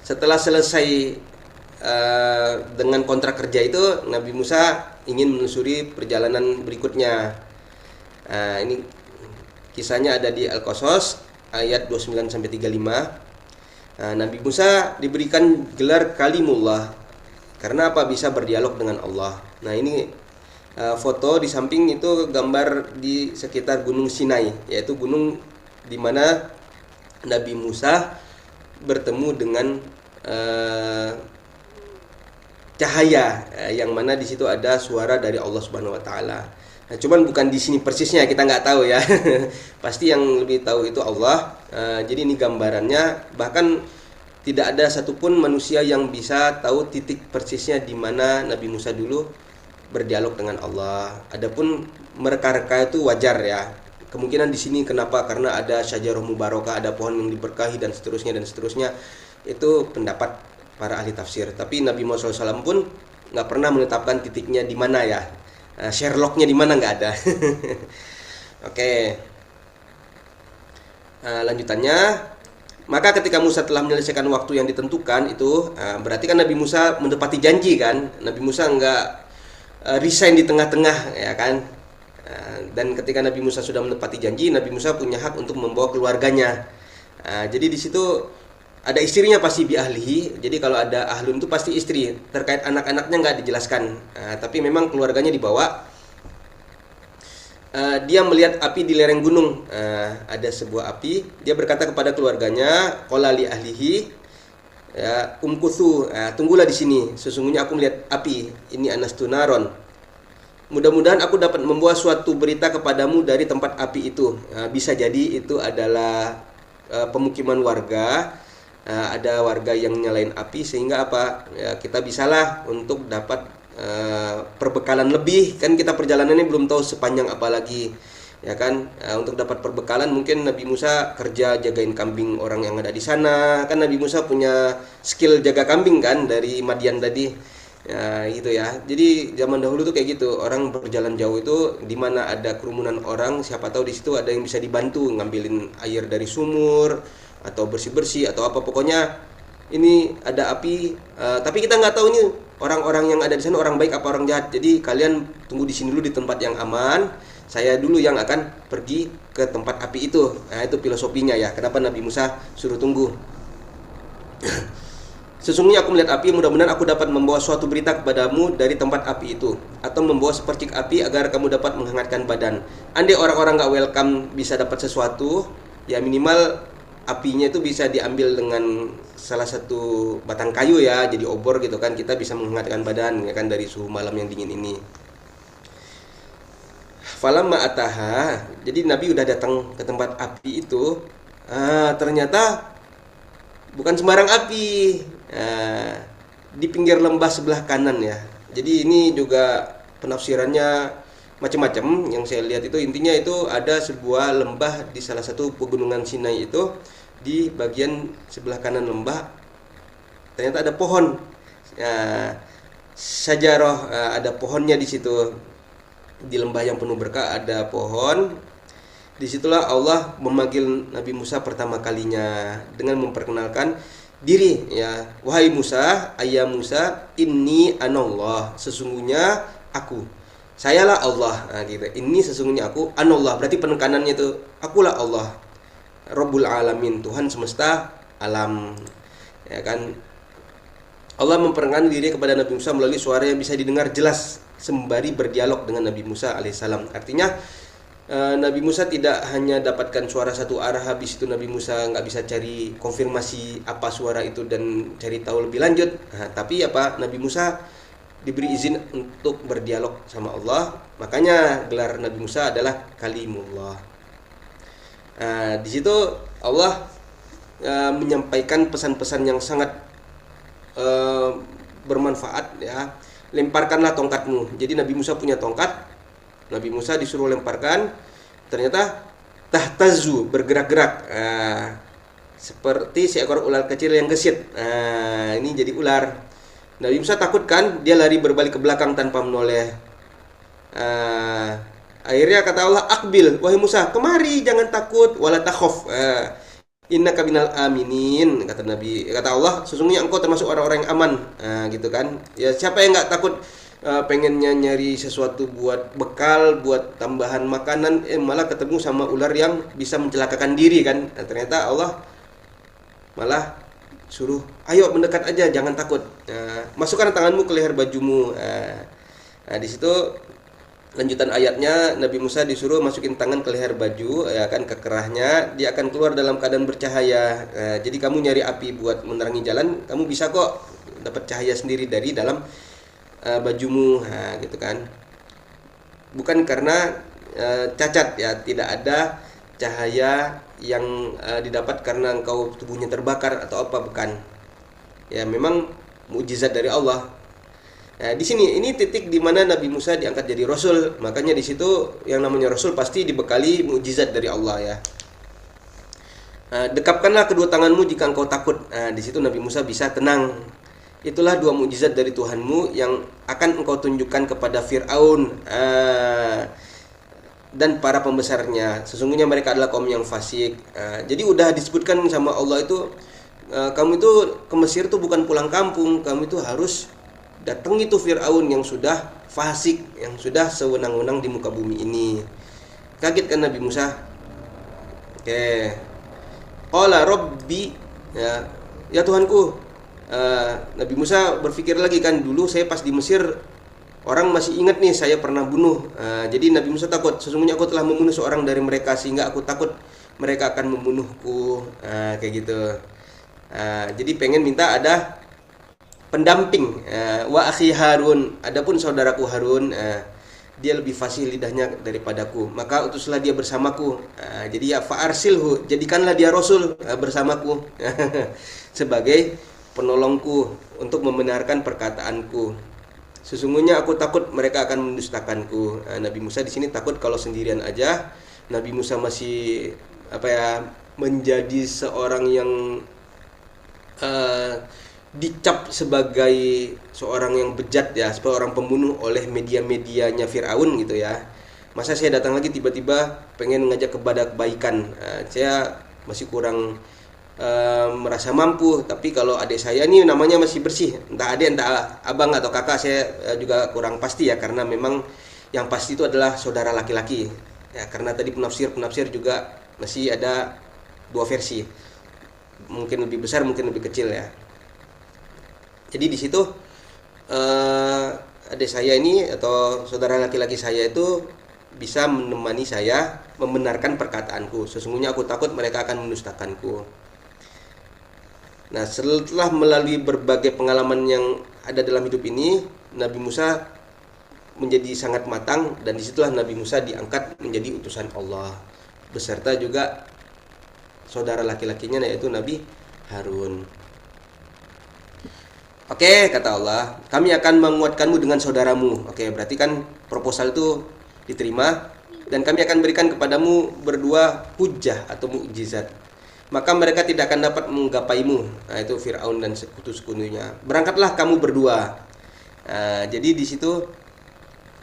setelah selesai dengan kontrak kerja itu, Nabi Musa ingin menelusuri perjalanan berikutnya. Ini kisahnya ada di Al-Qasas ayat 29 sampai 35. Nabi Musa diberikan gelar Kalimullah karena apa? Bisa berdialog dengan Allah. Nah, ini foto di samping itu gambar di sekitar Gunung Sinai, yaitu gunung di mana Nabi Musa bertemu dengan cahaya, yang mana di situ ada suara dari Allah Subhanahu wa taala. Nah, cuman bukan di sini persisnya, kita nggak tahu ya. Pasti yang lebih tahu itu Allah. Jadi ini gambarannya, bahkan tidak ada satupun manusia yang bisa tahu titik persisnya di mana Nabi Musa dulu berdialog dengan Allah. Adapun mereka-reka itu wajar ya. Kemungkinan di sini kenapa? Karena ada syajarah mubarakah, ada pohon yang diberkahi dan seterusnya dan seterusnya. Itu pendapat para ahli tafsir. Tapi Nabi Muhammad SAW pun nggak pernah menetapkan titiknya di mana ya. Sherlocknya di mana nggak ada. Oke. Lanjutannya, maka ketika Musa telah menyelesaikan waktu yang ditentukan itu, berarti kan Nabi Musa menepati janji kan. Nabi Musa nggak resign di tengah-tengah ya kan. Dan ketika Nabi Musa sudah menepati janji, Nabi Musa punya hak untuk membawa keluarganya. Jadi di situ ada istrinya pasti bi ahlihi. Jadi kalau ada ahlun itu pasti istri. Terkait anak-anaknya nggak dijelaskan. Tapi memang keluarganya dibawa. Dia melihat api di lereng gunung. Ada sebuah api. Dia berkata kepada keluarganya, qala li ahlihi, ya, umkuthu, tunggulah di sini. Sesungguhnya aku melihat api. Ini anastu naron. Mudah-mudahan aku dapat membawa suatu berita kepadamu dari tempat api itu. Bisa jadi itu adalah pemukiman warga. Ada warga yang nyalain api sehingga apa? Ya, kita bisalah untuk dapat perbekalan lebih. Kan kita perjalanannya belum tahu sepanjang apa lagi. Ya kan? Untuk dapat perbekalan mungkin Nabi Musa kerja jagain kambing orang yang ada di sana. Kan Nabi Musa punya skill jaga kambing kan dari Madian tadi. Ya gitu ya. Jadi zaman dahulu tuh kayak gitu. Orang berjalan jauh itu di mana ada kerumunan orang, siapa tahu di situ ada yang bisa dibantu ngambilin air dari sumur atau bersih-bersih atau apa, pokoknya ini ada api. Tapi kita nggak tahu ini orang-orang yang ada di sana orang baik apa orang jahat. Jadi kalian tunggu di sini dulu di tempat yang aman. Saya dulu yang akan pergi ke tempat api itu. Nah, itu filosofinya ya. Kenapa Nabi Musa suruh tunggu? Sesungguhnya aku melihat api, mudah-mudahan aku dapat membawa suatu berita kepadamu dari tempat api itu, atau membawa sepercik api agar kamu dapat menghangatkan badan. Andai orang-orang gak welcome bisa dapat sesuatu, ya minimal apinya itu bisa diambil dengan salah satu batang kayu ya, jadi obor gitu kan, kita bisa menghangatkan badan ya kan dari suhu malam yang dingin ini. Falamma ataha, jadi Nabi udah datang ke tempat api itu, ternyata bukan sembarang api. Di pinggir lembah sebelah kanan ya. Jadi ini juga penafsirannya macam-macam. Yang saya lihat itu intinya itu ada sebuah lembah di salah satu pegunungan Sinai itu, di bagian sebelah kanan lembah ternyata ada pohon. Syajarah, ada pohonnya di situ. Di lembah yang penuh berkah ada pohon. Disitulah Allah memanggil Nabi Musa pertama kalinya dengan memperkenalkan diri ya, wahai Musa, ayya Musa, inni anallah, sesungguhnya aku, sayalah Allah. Gitu. Ini sesungguhnya aku, anallah, berarti penekanannya itu akulah Allah, Rabbul alamin, Tuhan semesta alam. Ya kan? Allah memperkenalkan diri kepada Nabi Musa melalui suara yang bisa didengar jelas sembari berdialog dengan Nabi Musa alaihissalam. Artinya Nabi Musa tidak hanya dapatkan suara satu arah, habis itu Nabi Musa nggak bisa cari konfirmasi apa suara itu dan cari tahu lebih lanjut. Tapi Nabi Musa diberi izin untuk berdialog sama Allah, makanya gelar Nabi Musa adalah Kalimullah. Di situ Allah menyampaikan pesan-pesan yang sangat bermanfaat ya. Lemparkanlah tongkatmu. Jadi Nabi Musa punya tongkat, Nabi Musa disuruh lemparkan, ternyata tahtazu, bergerak-gerak, seperti seekor ular kecil yang gesit. Ini jadi ular. Nabi Musa takut kan, dia lari berbalik ke belakang tanpa menoleh. Akhirnya kata Allah, akbil, wahai Musa, kemari, jangan takut, wala takhaf. Innaka minal aminin, kata Allah, sesungguhnya engkau termasuk orang-orang yang aman. Gitu kan. Ya siapa yang nggak takut pengennya nyari sesuatu buat bekal, buat tambahan makanan, malah ketemu sama ular yang bisa mencelakakan diri kan. Ternyata Allah malah suruh, ayo mendekat aja, jangan takut. Masukkan tanganmu ke leher bajumu. Di situ lanjutan ayatnya, Nabi Musa disuruh masukin tangan ke leher baju, ya kan, ke kerahnya, dia akan keluar dalam keadaan bercahaya. Jadi kamu nyari api buat menerangi jalan, kamu bisa kok dapat cahaya sendiri dari dalam bajumu, gitu kan. Bukan karena cacat ya, tidak ada cahaya yang didapat karena engkau tubuhnya terbakar atau apa, bukan. Ya memang mukjizat dari Allah. Di sini ini titik di mana Nabi Musa diangkat jadi rasul. Makanya di situ yang namanya rasul pasti dibekali mukjizat dari Allah ya. Dekapkanlah kedua tanganmu jika engkau takut. Di situ Nabi Musa bisa tenang. Itulah dua mukjizat dari Tuhanmu yang akan engkau tunjukkan kepada Fir'aun dan para pembesarnya. Sesungguhnya mereka adalah kaum yang fasik. Jadi udah disebutkan sama Allah itu, kamu itu ke Mesir tuh bukan pulang kampung, kamu itu harus datang itu Fir'aun yang sudah fasik, yang sudah sewenang-wenang di muka bumi ini. Kaget kan Nabi Musa? Oke. Qala Rabbi, ya Tuhanku. Nabi Musa berpikir lagi kan, dulu saya pas di Mesir orang masih ingat nih saya pernah bunuh. Jadi Nabi Musa takut, sesungguhnya aku telah membunuh seorang dari mereka sehingga aku takut mereka akan membunuhku. Kayak gitu. Jadi pengen minta ada pendamping. Wa akhi Harun, adapun saudaraku Harun, dia lebih fasih lidahnya daripadaku, maka utuslah dia bersamaku. Jadi ya fa'arsilhu, jadikanlah dia rasul bersamaku sebagai penolongku untuk membenarkan perkataanku. Sesungguhnya aku takut mereka akan mendustakanku. Nabi Musa di sini takut kalau sendirian aja. Nabi Musa masih menjadi seorang yang dicap sebagai seorang yang bejat ya, sebagai orang pembunuh oleh media-medianya Fir'aun gitu ya. Masa saya datang lagi tiba-tiba pengen ngajak kepada kebaikan. Saya masih kurang merasa mampu, tapi kalau adik saya ini namanya masih bersih, entah adik entah abang atau kakak, saya juga kurang pasti ya, karena memang yang pasti itu adalah saudara laki-laki ya, karena tadi penafsir juga masih ada dua versi, mungkin lebih besar mungkin lebih kecil ya. Jadi di situ adik saya ini atau saudara laki-laki saya itu bisa menemani saya membenarkan perkataanku. Sesungguhnya aku takut mereka akan mendustakanku. Nah, setelah melalui berbagai pengalaman yang ada dalam hidup ini, Nabi Musa menjadi sangat matang, dan disitulah Nabi Musa diangkat menjadi utusan Allah beserta juga saudara laki-lakinya, yaitu Nabi Harun. Oke, kata Allah, kami akan menguatkanmu dengan saudaramu. Oke, berarti kan proposal itu diterima, dan kami akan berikan kepadamu berdua hujjah atau mukjizat. Maka mereka tidak akan dapat menggapaimu. Nah, itu Fir'aun dan sekutu-sekutunya. Berangkatlah kamu berdua. Jadi di situ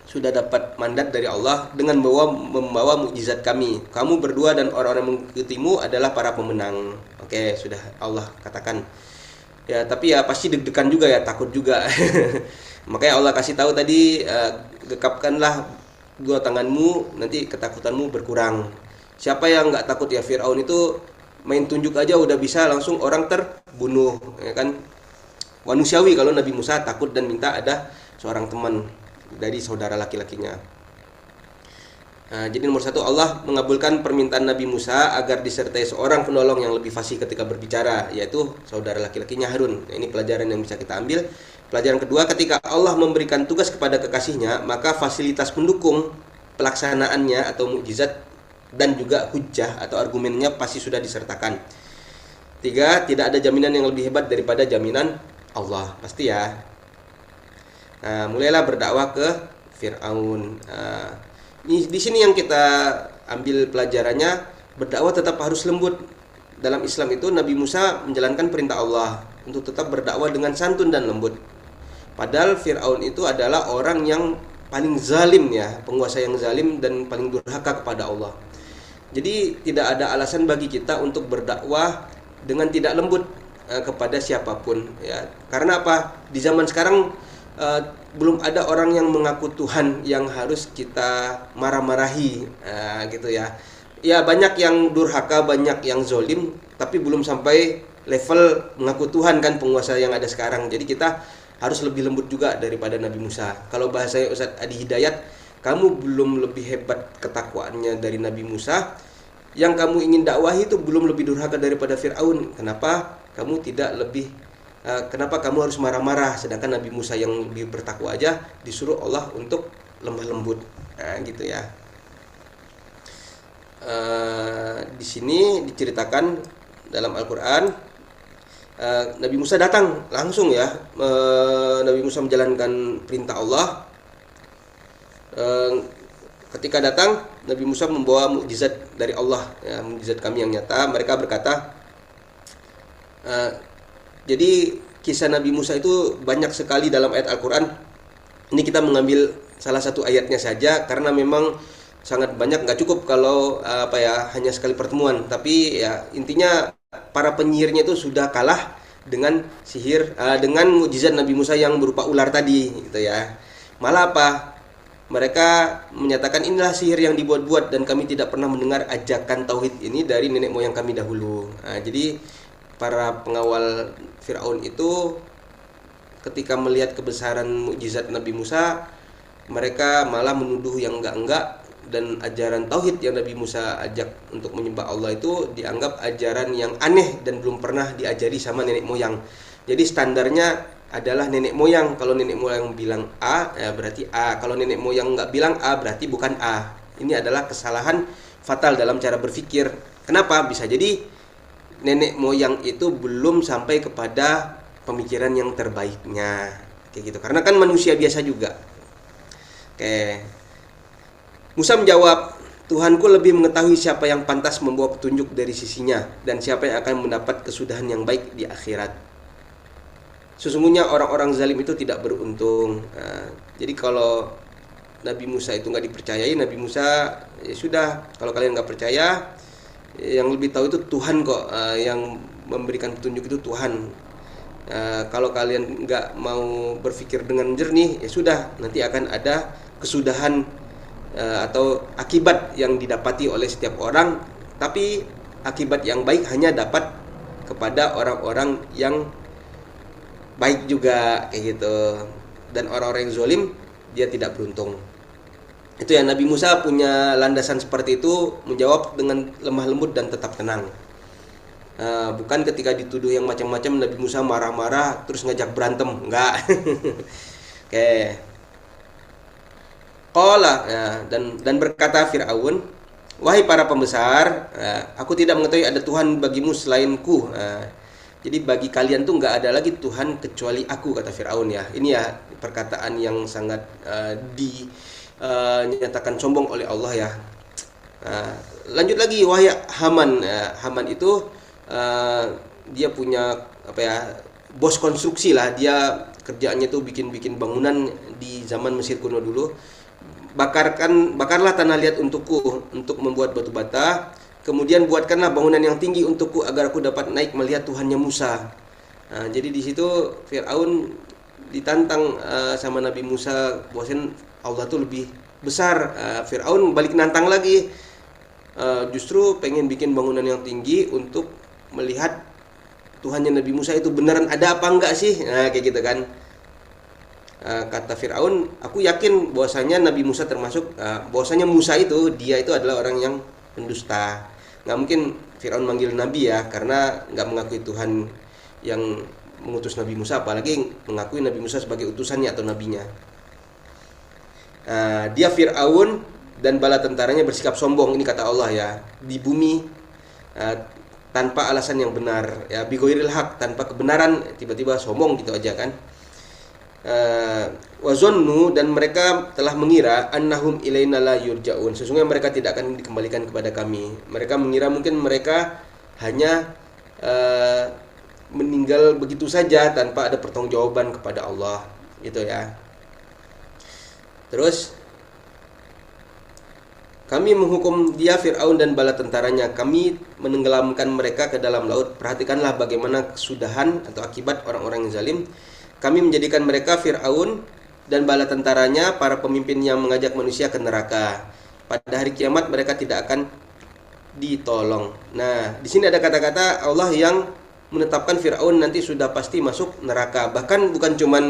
sudah dapat mandat dari Allah dengan membawa mukjizat kami. Kamu berdua dan orang-orang yang mengikutimu adalah para pemenang. Oke, sudah Allah katakan. Ya, tapi ya pasti deg-degan juga ya, takut juga. Makanya Allah kasih tahu tadi, gekapkanlah dua tanganmu, nanti ketakutanmu berkurang. Siapa yang nggak takut ya? Fir'aun itu main tunjuk aja udah bisa langsung orang terbunuh, ya kan? manusiawi kalau Nabi Musa takut dan minta ada seorang teman dari saudara laki-lakinya. Jadi nomor satu, Allah mengabulkan permintaan Nabi Musa agar disertai seorang penolong yang lebih fasih ketika berbicara, yaitu saudara laki-lakinya Harun. Ini pelajaran yang bisa kita ambil. Pelajaran kedua, ketika Allah memberikan tugas kepada kekasihnya, maka fasilitas pendukung pelaksanaannya atau mukjizat dan juga hujjah atau argumennya pasti sudah disertakan. Tiga, tidak ada jaminan yang lebih hebat daripada jaminan Allah, pasti ya. Mulailah berdakwah ke Fir'aun. Di sini yang kita ambil pelajarannya, berdakwah tetap harus lembut. Dalam Islam itu Nabi Musa menjalankan perintah Allah untuk tetap berdakwah dengan santun dan lembut. Padahal Fir'aun itu adalah orang yang paling zalim ya, penguasa yang zalim dan paling durhaka kepada Allah. Jadi tidak ada alasan bagi kita untuk berdakwah dengan tidak lembut kepada siapapun ya. Karena apa? Di zaman sekarang belum ada orang yang mengaku Tuhan yang harus kita marah-marahi gitu ya. Ya banyak yang durhaka, banyak yang zolim, tapi belum sampai level mengaku Tuhan kan penguasa yang ada sekarang. Jadi kita harus lebih lembut juga daripada Nabi Musa. Kalau bahasanya Ustadz Adi Hidayat, kamu belum lebih hebat ketakwaannya dari Nabi Musa. Yang kamu ingin dakwahi itu belum lebih durhaka daripada Fir'aun. Kenapa kamu tidak lebih kenapa kamu harus marah-marah, sedangkan Nabi Musa yang lebih bertakwa aja disuruh Allah untuk lemah lembut, gitu ya. Di sini diceritakan dalam Al-Quran, Nabi Musa datang langsung ya. Nabi Musa menjalankan perintah Allah. Ketika datang, Nabi Musa membawa mukjizat dari Allah, ya, mukjizat kami yang nyata. Mereka berkata, jadi kisah Nabi Musa itu banyak sekali dalam ayat Al-Quran. Ini kita mengambil salah satu ayatnya saja karena memang sangat banyak, nggak cukup kalau hanya sekali pertemuan. Tapi ya intinya para penyihirnya itu sudah kalah dengan sihir, dengan mukjizat Nabi Musa yang berupa ular tadi, gitu ya. Malah apa? Mereka menyatakan inilah sihir yang dibuat-buat dan kami tidak pernah mendengar ajakan tauhid ini dari nenek moyang kami dahulu. Jadi para pengawal Fir'aun itu ketika melihat kebesaran mukjizat Nabi Musa, mereka malah menuduh yang enggak-enggak, dan ajaran tauhid yang Nabi Musa ajak untuk menyembah Allah itu dianggap ajaran yang aneh dan belum pernah diajari sama nenek moyang. Jadi standarnya adalah nenek moyang. Kalau nenek moyang bilang A, ya berarti A. Kalau nenek moyang nggak bilang A, berarti bukan A. Ini adalah kesalahan fatal dalam cara berpikir. Kenapa? Bisa jadi nenek moyang itu belum sampai kepada pemikiran yang terbaiknya, kayak gitu. Karena kan manusia biasa juga. Oke. Musa menjawab, Tuhanku lebih mengetahui siapa yang pantas membawa petunjuk dari sisinya dan siapa yang akan mendapat kesudahan yang baik di akhirat. Sesungguhnya orang-orang zalim itu tidak beruntung. Jadi kalau Nabi Musa itu nggak dipercayai, Nabi Musa ya sudah, kalau kalian nggak percaya, yang lebih tahu itu Tuhan kok, yang memberikan petunjuk itu Tuhan. Kalau kalian nggak mau berpikir dengan jernih, ya sudah, nanti akan ada kesudahan atau akibat yang didapati oleh setiap orang. Tapi akibat yang baik hanya dapat kepada orang-orang yang baik juga, kayak gitu. Dan orang-orang yang zalim dia tidak beruntung. Itu ya, Nabi Musa punya landasan seperti itu, menjawab dengan lemah lembut dan tetap tenang. Bukan ketika dituduh yang macam-macam Nabi Musa marah-marah terus ngajak berantem, enggak. Oke. Qala, dan berkata Fir'aun, wahai para pembesar, aku tidak mengetahui ada Tuhan bagimu selainku. Jadi bagi kalian tuh nggak ada lagi Tuhan kecuali aku, kata Fir'aun ya. Ini ya perkataan yang sangat dinyatakan sombong oleh Allah ya. Lanjut lagi, wahai Haman. Haman itu dia punya bos konstruksi lah. Dia kerjaannya tuh bikin bangunan di zaman Mesir kuno dulu. Bakarlah tanah liat untukku untuk membuat batu bata. Kemudian buatkanlah bangunan yang tinggi untukku agar aku dapat naik melihat Tuhannya Musa. Jadi di situ Fir'aun ditantang sama Nabi Musa, bahwasanya Allah tuh lebih besar. Fir'aun balik nantang lagi, justru pengen bikin bangunan yang tinggi untuk melihat Tuhannya Nabi Musa itu beneran ada apa enggak sih? Nah, kayak gitu kan. Kata Fir'aun, aku yakin bahwasanya Nabi Musa termasuk, bahwasanya Musa itu, dia itu adalah orang yang pendusta. Nggak mungkin Fir'aun manggil Nabi ya, karena nggak mengakui Tuhan yang mengutus Nabi Musa, apalagi mengakui Nabi Musa sebagai utusannya atau nabinya. Dia Fir'aun dan bala tentaranya bersikap sombong, ini kata Allah ya, di bumi tanpa alasan yang benar, ya bighairil haq, tanpa kebenaran, tiba-tiba sombong gitu aja kan. Wazonnu, dan mereka telah mengira annahum ilaina la yurja'un, sesungguhnya mereka tidak akan dikembalikan kepada kami. Mereka mengira mungkin mereka hanya meninggal begitu saja tanpa ada pertanggungjawaban kepada Allah gitu ya. Terus kami menghukum dia Fir'aun dan bala tentaranya, kami menenggelamkan mereka ke dalam laut. Perhatikanlah bagaimana kesudahan atau akibat orang-orang yang zalim. Kami menjadikan mereka Fir'aun dan bala tentaranya para pemimpin yang mengajak manusia ke neraka. Pada hari kiamat mereka tidak akan ditolong. Nah, di sini ada kata-kata Allah yang menetapkan Fir'aun nanti sudah pasti masuk neraka. Bahkan bukan cuman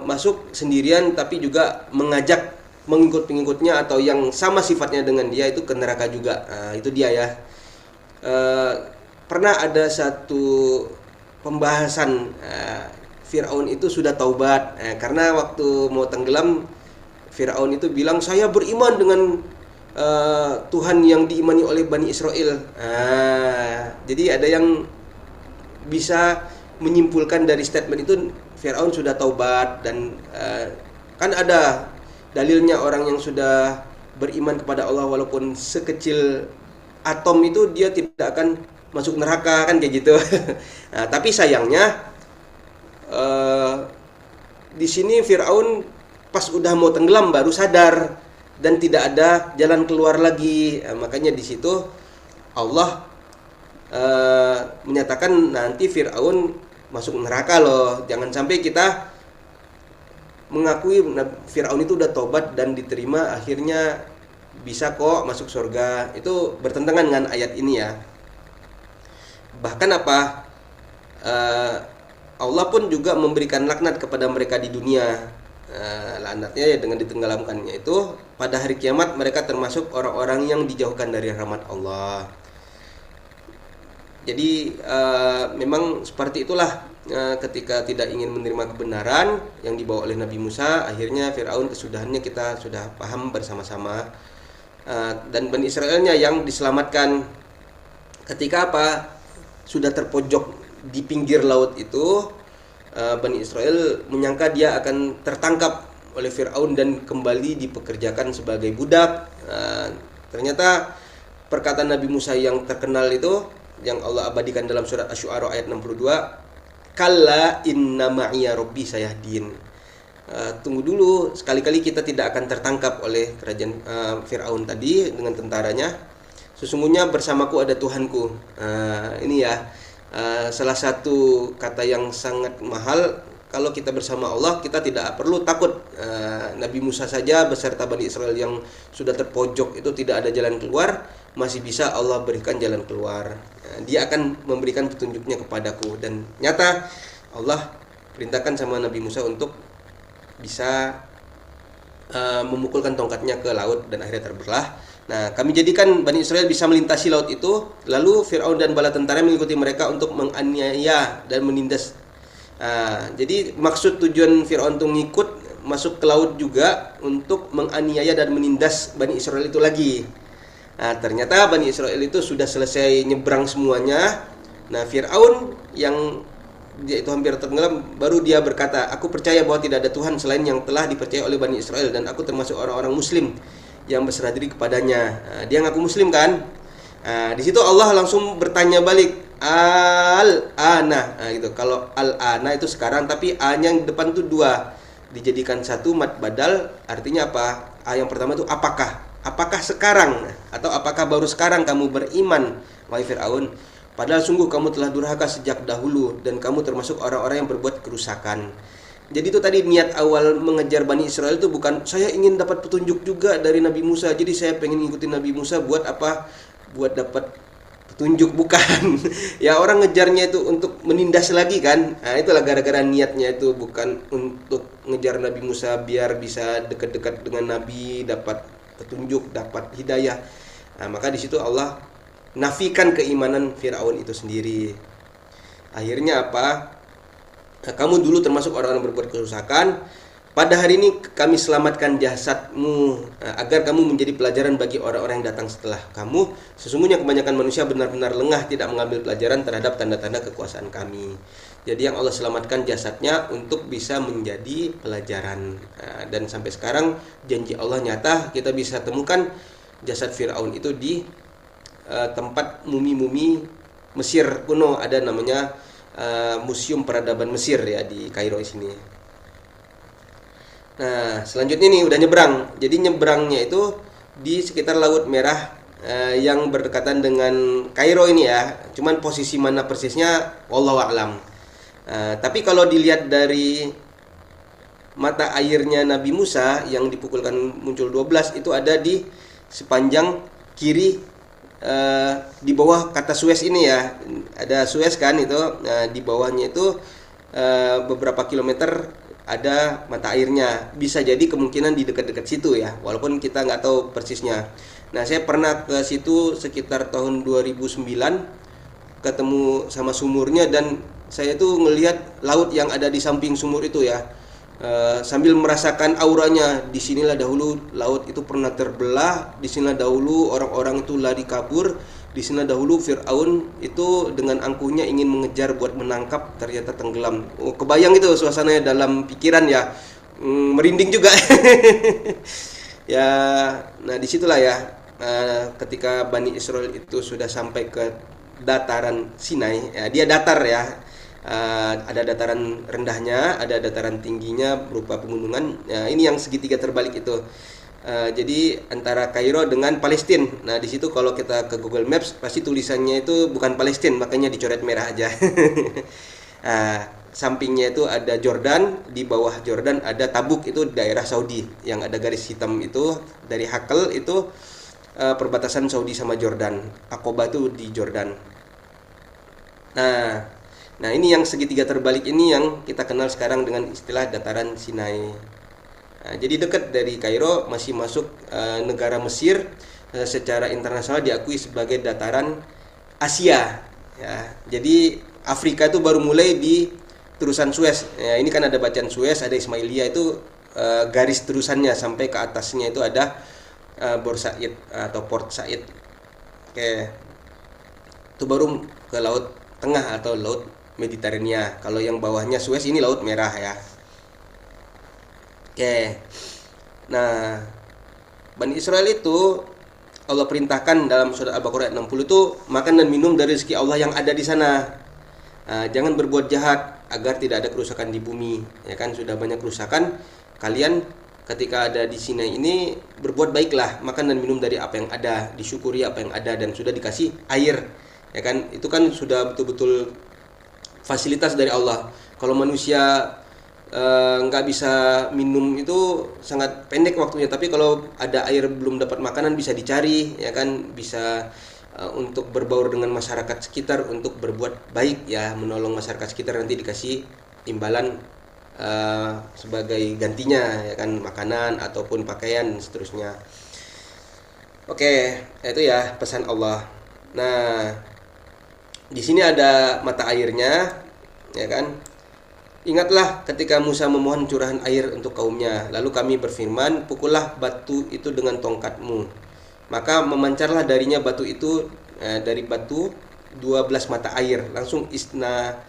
masuk sendirian, tapi juga mengajak pengikut-pengikutnya atau yang sama sifatnya dengan dia itu ke neraka juga. Itu dia ya. Pernah ada satu pembahasan, Fir'aun itu sudah taubat, karena waktu mau tenggelam Fir'aun itu bilang saya beriman dengan Tuhan yang diimani oleh Bani Israel. Jadi ada yang bisa menyimpulkan dari statement itu Fir'aun sudah taubat, dan kan ada dalilnya orang yang sudah beriman kepada Allah walaupun sekecil atom itu dia tidak akan masuk neraka kan kayak gitu. Nah, tapi sayangnya di sini Fir'aun pas udah mau tenggelam baru sadar dan tidak ada jalan keluar lagi. Makanya di situ Allah menyatakan nanti Fir'aun masuk neraka loh. Jangan sampai kita mengakui Fir'aun itu udah tobat dan diterima, akhirnya bisa kok masuk surga. Itu bertentangan dengan ayat ini ya. Bahkan apa? Allah pun juga memberikan laknat kepada mereka di dunia. Laknatnya ya dengan ditenggelamkannya itu, pada hari kiamat mereka termasuk orang-orang yang dijauhkan dari rahmat Allah. Jadi memang seperti itulah, ketika tidak ingin menerima kebenaran yang dibawa oleh Nabi Musa, akhirnya Fir'aun kesudahannya kita sudah paham bersama-sama. Dan Bani Israelnya yang diselamatkan ketika apa? Sudah terpojok di pinggir laut itu, Bani Israel menyangka dia akan tertangkap oleh Fir'aun dan kembali dipekerjakan sebagai budak. Ternyata perkataan Nabi Musa yang terkenal itu, yang Allah abadikan dalam surat Asy-Syu'ara ayat 62, kalla inna ma'iya rabbi sayahdin. Tunggu dulu, sekali-kali kita tidak akan tertangkap oleh kerajaan Fir'aun tadi dengan tentaranya. Sesungguhnya bersamaku ada Tuhanku. Ini ya, salah satu kata yang sangat mahal. Kalau kita bersama Allah, kita tidak perlu takut. Nabi Musa saja beserta Bani Israel yang sudah terpojok itu tidak ada jalan keluar, masih bisa Allah berikan jalan keluar. Dia akan memberikan petunjuknya kepadaku. Dan nyata Allah perintahkan sama Nabi Musa untuk bisa memukulkan tongkatnya ke laut dan akhirnya terbelah. Nah, kami jadikan Bani Israel bisa melintasi laut itu, lalu Fir'aun dan bala tentara mengikuti mereka untuk menganiaya dan menindas. Jadi maksud tujuan Fir'aun untuk ngikut masuk ke laut juga untuk menganiaya dan menindas Bani Israel itu lagi. Nah, ternyata Bani Israel itu sudah selesai nyebrang semuanya. Nah, Fir'aun yang dia itu hampir tenggelam, baru dia berkata, aku percaya bahwa tidak ada Tuhan selain yang telah dipercaya oleh Bani Israel, dan aku termasuk orang-orang Muslim yang berserah diri kepadanya. Dia ngaku Muslim kan? Di situ Allah langsung bertanya balik, al-ana. Gitu. Kalau al-ana itu sekarang, tapi a-nya yang depan itu dua, dijadikan satu mad badal. Artinya apa? A yang pertama itu apakah? Apakah sekarang? Atau apakah baru sekarang kamu beriman, wahai Fir'aun? Padahal sungguh kamu telah durhaka sejak dahulu, dan kamu termasuk orang-orang yang berbuat kerusakan. Jadi itu tadi niat awal mengejar Bani Israel itu bukan saya ingin dapat petunjuk juga dari Nabi Musa, jadi saya pengen ngikutin Nabi Musa buat apa? Buat dapat petunjuk, bukan. Ya orang ngejarnya itu untuk menindas lagi kan. Nah, itulah gara-gara niatnya itu bukan untuk ngejar Nabi Musa biar bisa dekat-dekat dengan Nabi, dapat petunjuk, dapat hidayah. Nah, maka di situ Allah nafikan keimanan Firaun itu sendiri. Akhirnya apa? Nah, kamu dulu termasuk orang-orang berbuat kerusakan. Pada hari ini kami selamatkan jasadmu agar kamu menjadi pelajaran bagi orang-orang yang datang setelah kamu. Sesungguhnya kebanyakan manusia benar-benar lengah tidak mengambil pelajaran terhadap tanda-tanda kekuasaan kami. Jadi yang Allah selamatkan jasadnya untuk bisa menjadi pelajaran. Dan sampai sekarang janji Allah nyata, kita bisa temukan jasad Firaun itu di tempat mumi-mumi Mesir kuno, ada namanya Museum Peradaban Mesir ya di Kairo sini. Nah, selanjutnya nih udah nyebrang. Jadi nyebrangnya itu di sekitar Laut Merah yang berdekatan dengan Kairo ini ya. Cuman posisi mana persisnya wallahu a'lam. Tapi kalau dilihat dari mata airnya Nabi Musa yang dipukulkan muncul 12 itu ada di sepanjang kiri di bawah kata Suez ini ya. Ada Suez kan itu. Di bawahnya itu beberapa kilometer ada mata airnya. Bisa jadi kemungkinan di dekat-dekat situ ya, walaupun kita nggak tahu persisnya. Nah, saya pernah ke situ sekitar tahun 2009, ketemu sama sumurnya, dan saya tuh ngelihat laut yang ada di samping sumur itu ya, sambil merasakan auranya. Disinilah dahulu laut itu pernah terbelah, disinilah dahulu orang-orang itu lari kabur, disinilah dahulu Fir'aun itu dengan angkuhnya ingin mengejar buat menangkap, ternyata tenggelam. Kebayang itu suasananya dalam pikiran ya, merinding juga. Ya, nah disitulah ya, ketika Bani Israel itu sudah sampai ke dataran Sinai, ya, dia datar ya. Ada dataran rendahnya, ada dataran tingginya berupa pegunungan. Nah, ini yang segitiga terbalik itu. Jadi antara Kairo dengan Palestina. Nah, di situ kalau kita ke Google Maps pasti tulisannya itu bukan Palestina, makanya dicoret merah aja. Sampingnya itu ada Jordan, di bawah Jordan ada Tabuk, itu daerah Saudi yang ada garis hitam itu. Dari Hakel itu perbatasan Saudi sama Jordan. Aqaba itu di Jordan. Nah, ini yang segitiga terbalik ini yang kita kenal sekarang dengan istilah dataran Sinai. Jadi dekat dari Kairo, masih masuk negara Mesir, secara internasional diakui sebagai dataran Asia. Ya, jadi Afrika itu baru mulai di terusan Suez. Ya, ini kan ada bacaan Suez, ada Ismailia itu garis terusannya sampai ke atasnya itu ada Bor Said atau Port Said. Oke, itu baru ke Laut Tengah atau Laut Mediterania. Kalau yang bawahnya Suez ini Laut Merah ya. Oke. Nah, Bani Israel itu Allah perintahkan dalam surat Al-Baqarah ayat 60 itu makan dan minum dari rezeki Allah yang ada di sana. Jangan berbuat jahat agar tidak ada kerusakan di bumi. Ya kan, sudah banyak kerusakan. Kalian ketika ada di Sinai ini berbuat baiklah, makan dan minum dari apa yang ada, disyukuri apa yang ada, dan sudah dikasih air. Ya kan, itu kan sudah betul-betul fasilitas dari Allah. Kalau manusia nggak bisa minum itu sangat pendek waktunya, tapi kalau ada air belum dapat makanan bisa dicari, ya kan, bisa untuk berbaur dengan masyarakat sekitar untuk berbuat baik ya, menolong masyarakat sekitar, nanti dikasih imbalan sebagai gantinya ya kan, makanan ataupun pakaian dan seterusnya. Oke, itu ya pesan Allah. Nah, di sini ada mata airnya ya kan. Ingatlah ketika Musa memohon curahan air untuk kaumnya, lalu kami berfirman, pukullah batu itu dengan tongkatmu. Maka memancarlah darinya batu itu, dari batu 12 mata air, langsung isnata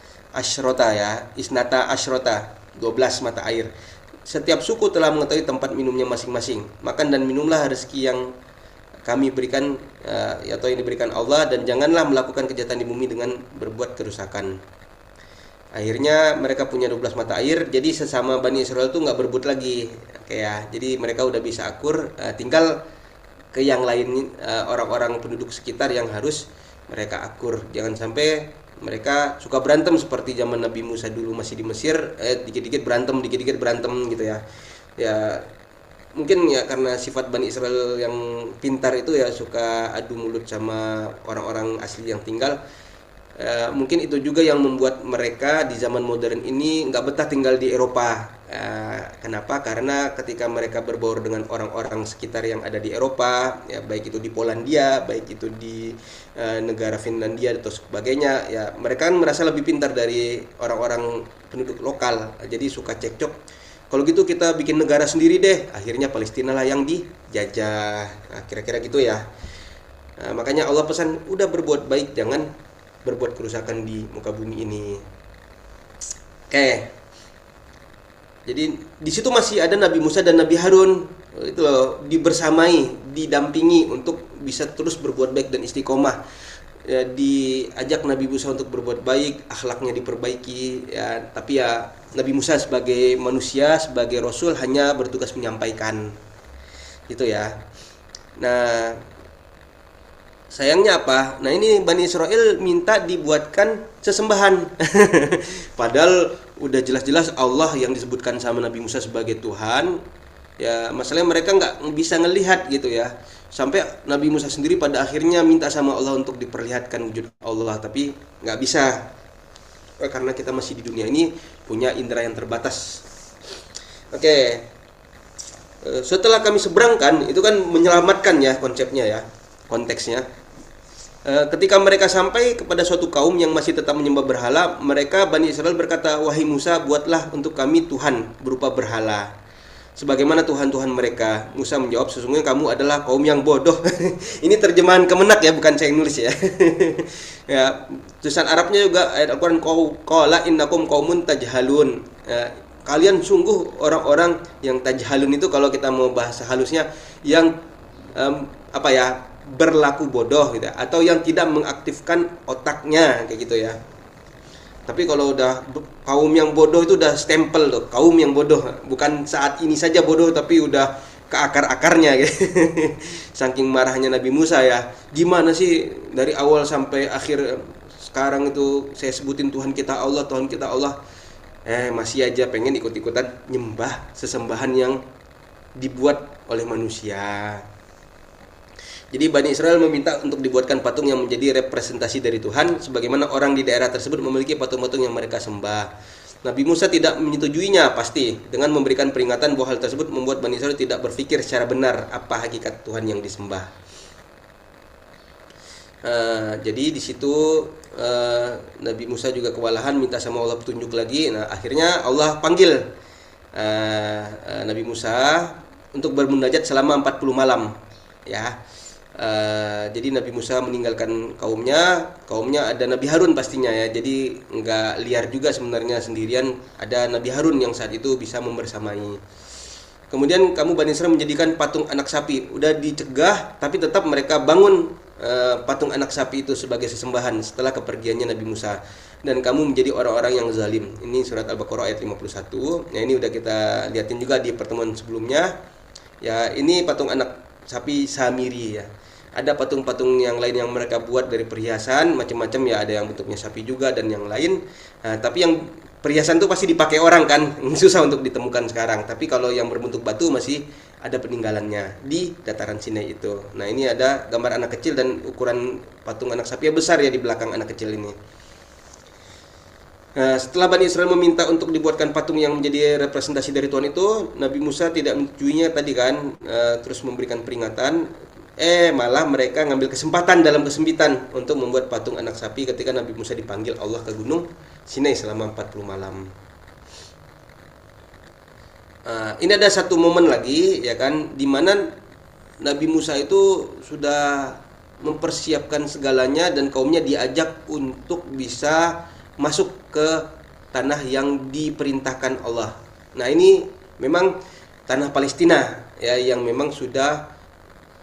asyrota, 12 mata air. Setiap suku telah mengetahui tempat minumnya masing-masing. Makan dan minumlah rezeki yang kami berikan, atau yang diberikan Allah, dan janganlah melakukan kejahatan di bumi dengan berbuat kerusakan. Akhirnya mereka punya 12 mata air, jadi sesama Bani Israel itu nggak berebut lagi, kayak jadi mereka udah bisa akur. Tinggal ke yang lain, orang-orang penduduk sekitar yang harus mereka akur. Jangan sampai mereka suka berantem seperti zaman Nabi Musa dulu masih di Mesir, dikit-dikit berantem gitu ya. Ya mungkin ya karena sifat Bani Israel yang pintar itu ya suka adu mulut sama orang-orang asli yang tinggal. Mungkin itu juga yang membuat mereka di zaman modern ini nggak betah tinggal di Eropa. Kenapa? Karena ketika mereka berbaur dengan orang-orang sekitar yang ada di Eropa, ya baik itu di Polandia, baik itu di negara Finlandia atau sebagainya, ya mereka kan merasa lebih pintar dari orang-orang penduduk lokal. Jadi suka cekcok. Kalau gitu kita bikin negara sendiri deh. Akhirnya Palestina lah yang dijajah. Nah, kira-kira gitu ya. Makanya Allah pesan, udah berbuat baik, jangan berbuat kerusakan di muka bumi ini. Oke. Jadi di situ masih ada Nabi Musa dan Nabi Harun. Itu loh, dibersamai, didampingi untuk bisa terus berbuat baik dan istiqomah. Ya, diajak Nabi Musa untuk berbuat baik, akhlaknya diperbaiki ya, tapi ya Nabi Musa sebagai manusia, sebagai rasul hanya bertugas menyampaikan. Gitu ya. Nah, sayangnya apa? Nah, ini Bani Israel minta dibuatkan sesembahan. Padahal udah jelas-jelas Allah yang disebutkan sama Nabi Musa sebagai Tuhan. Ya, masalahnya mereka nggak bisa ngelihat gitu ya. Sampai Nabi Musa sendiri pada akhirnya minta sama Allah untuk diperlihatkan wujud Allah, tapi nggak bisa. Karena kita masih di dunia ini punya indera yang terbatas. Oke. Setelah kami seberangkan, itu kan menyelamatkan ya konsepnya ya, konteksnya. Ketika mereka sampai kepada suatu kaum yang masih tetap menyembah berhala, mereka Bani Israel berkata, "Wahai Musa, buatlah untuk kami Tuhan berupa berhala, sebagaimana Tuhan-Tuhan mereka." Musa menjawab, "Sesungguhnya kamu adalah kaum yang bodoh." Ini terjemahan Kemenak ya, bukan saya yang nulis ya. Ya, tulisan Arabnya juga ayat Al-Quran, "Qala innakum qaumun tajhalun." Kalian sungguh orang-orang yang tajhalun, itu kalau kita mau bahasa halusnya yang berlaku bodoh gitu, atau yang tidak mengaktifkan otaknya kayak gitu ya. Tapi kalau udah kaum yang bodoh itu udah stempel tuh, kaum yang bodoh, bukan saat ini saja bodoh tapi udah ke akar-akarnya gitu. Saking marahnya Nabi Musa ya, gimana sih dari awal sampai akhir sekarang itu saya sebutin Tuhan kita Allah, Tuhan kita Allah, masih aja pengen ikut-ikutan nyembah sesembahan yang dibuat oleh manusia. Jadi Bani Israel meminta untuk dibuatkan patung yang menjadi representasi dari Tuhan, sebagaimana orang di daerah tersebut memiliki patung-patung yang mereka sembah. Nabi Musa tidak menyetujuinya pasti, dengan memberikan peringatan bahwa hal tersebut membuat Bani Israel tidak berpikir secara benar apa hakikat Tuhan yang disembah. Jadi di situ Nabi Musa juga kewalahan, minta sama Allah petunjuk lagi. Nah, akhirnya Allah panggil Nabi Musa untuk bermunajat selama 40 malam ya. Jadi Nabi Musa meninggalkan kaumnya ada Nabi Harun pastinya ya. Jadi nggak liar juga sebenarnya sendirian, ada Nabi Harun yang saat itu bisa membersamai. Kemudian kamu Bani Israel menjadikan patung anak sapi, udah dicegah tapi tetap mereka bangun patung anak sapi itu sebagai sesembahan setelah kepergiannya Nabi Musa. Dan kamu menjadi orang-orang yang zalim. Ini surat Al-Baqarah ayat 51. Nah, ini udah kita liatin juga di pertemuan sebelumnya. Ya, ini patung anak sapi Samiri ya. Ada patung-patung yang lain yang mereka buat dari perhiasan macam-macam ya, ada yang bentuknya sapi juga dan yang lain. Tapi yang perhiasan itu pasti dipakai orang kan, susah untuk ditemukan sekarang. Tapi kalau yang berbentuk batu masih ada peninggalannya di dataran Sinai itu. Nah, ini ada gambar anak kecil dan ukuran patung anak sapi besar ya di belakang anak kecil ini. Nah, setelah Bani Israel meminta untuk dibuatkan patung yang menjadi representasi dari Tuhan itu, Nabi Musa tidak menyetujuinya tadi kan, terus memberikan peringatan. Malah mereka ngambil kesempatan dalam kesempitan untuk membuat patung anak sapi ketika Nabi Musa dipanggil Allah ke gunung Sinai selama 40 malam. Ini ada satu momen lagi ya kan, di mana Nabi Musa itu sudah mempersiapkan segalanya dan kaumnya diajak untuk bisa masuk ke tanah yang diperintahkan Allah. Nah, ini memang tanah Palestina ya, yang memang sudah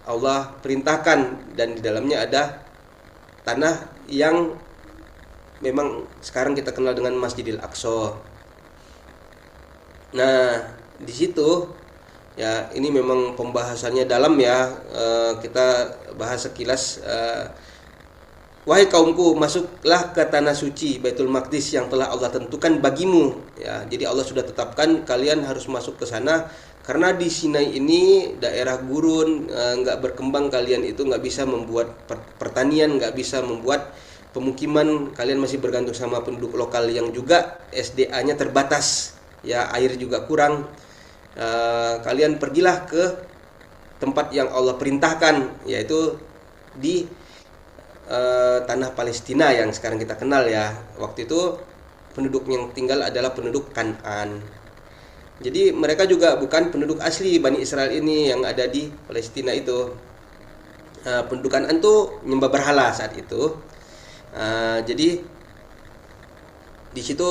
Allah perintahkan, dan di dalamnya ada tanah yang memang sekarang kita kenal dengan Masjidil Aqsa. Nah, di situ ya, ini memang pembahasannya dalam ya. Kita bahas sekilas wahai kaumku, masuklah ke tanah suci Baitul Maqdis yang telah Allah tentukan bagimu. Ya, jadi Allah sudah tetapkan kalian harus masuk ke sana karena di Sinai ini daerah gurun, nggak berkembang, kalian itu nggak bisa membuat pertanian, nggak bisa membuat pemukiman, kalian masih bergantung sama penduduk lokal yang juga SDA-nya terbatas, ya air juga kurang. Kalian pergilah ke tempat yang Allah perintahkan, yaitu di tanah Palestina yang sekarang kita kenal ya. Waktu itu penduduk yang tinggal adalah penduduk Kan'an. Jadi mereka juga bukan penduduk asli Bani Israel ini yang ada di Palestina itu. Penduduk Kan'an tuh menyembah berhala saat itu. Jadi di situ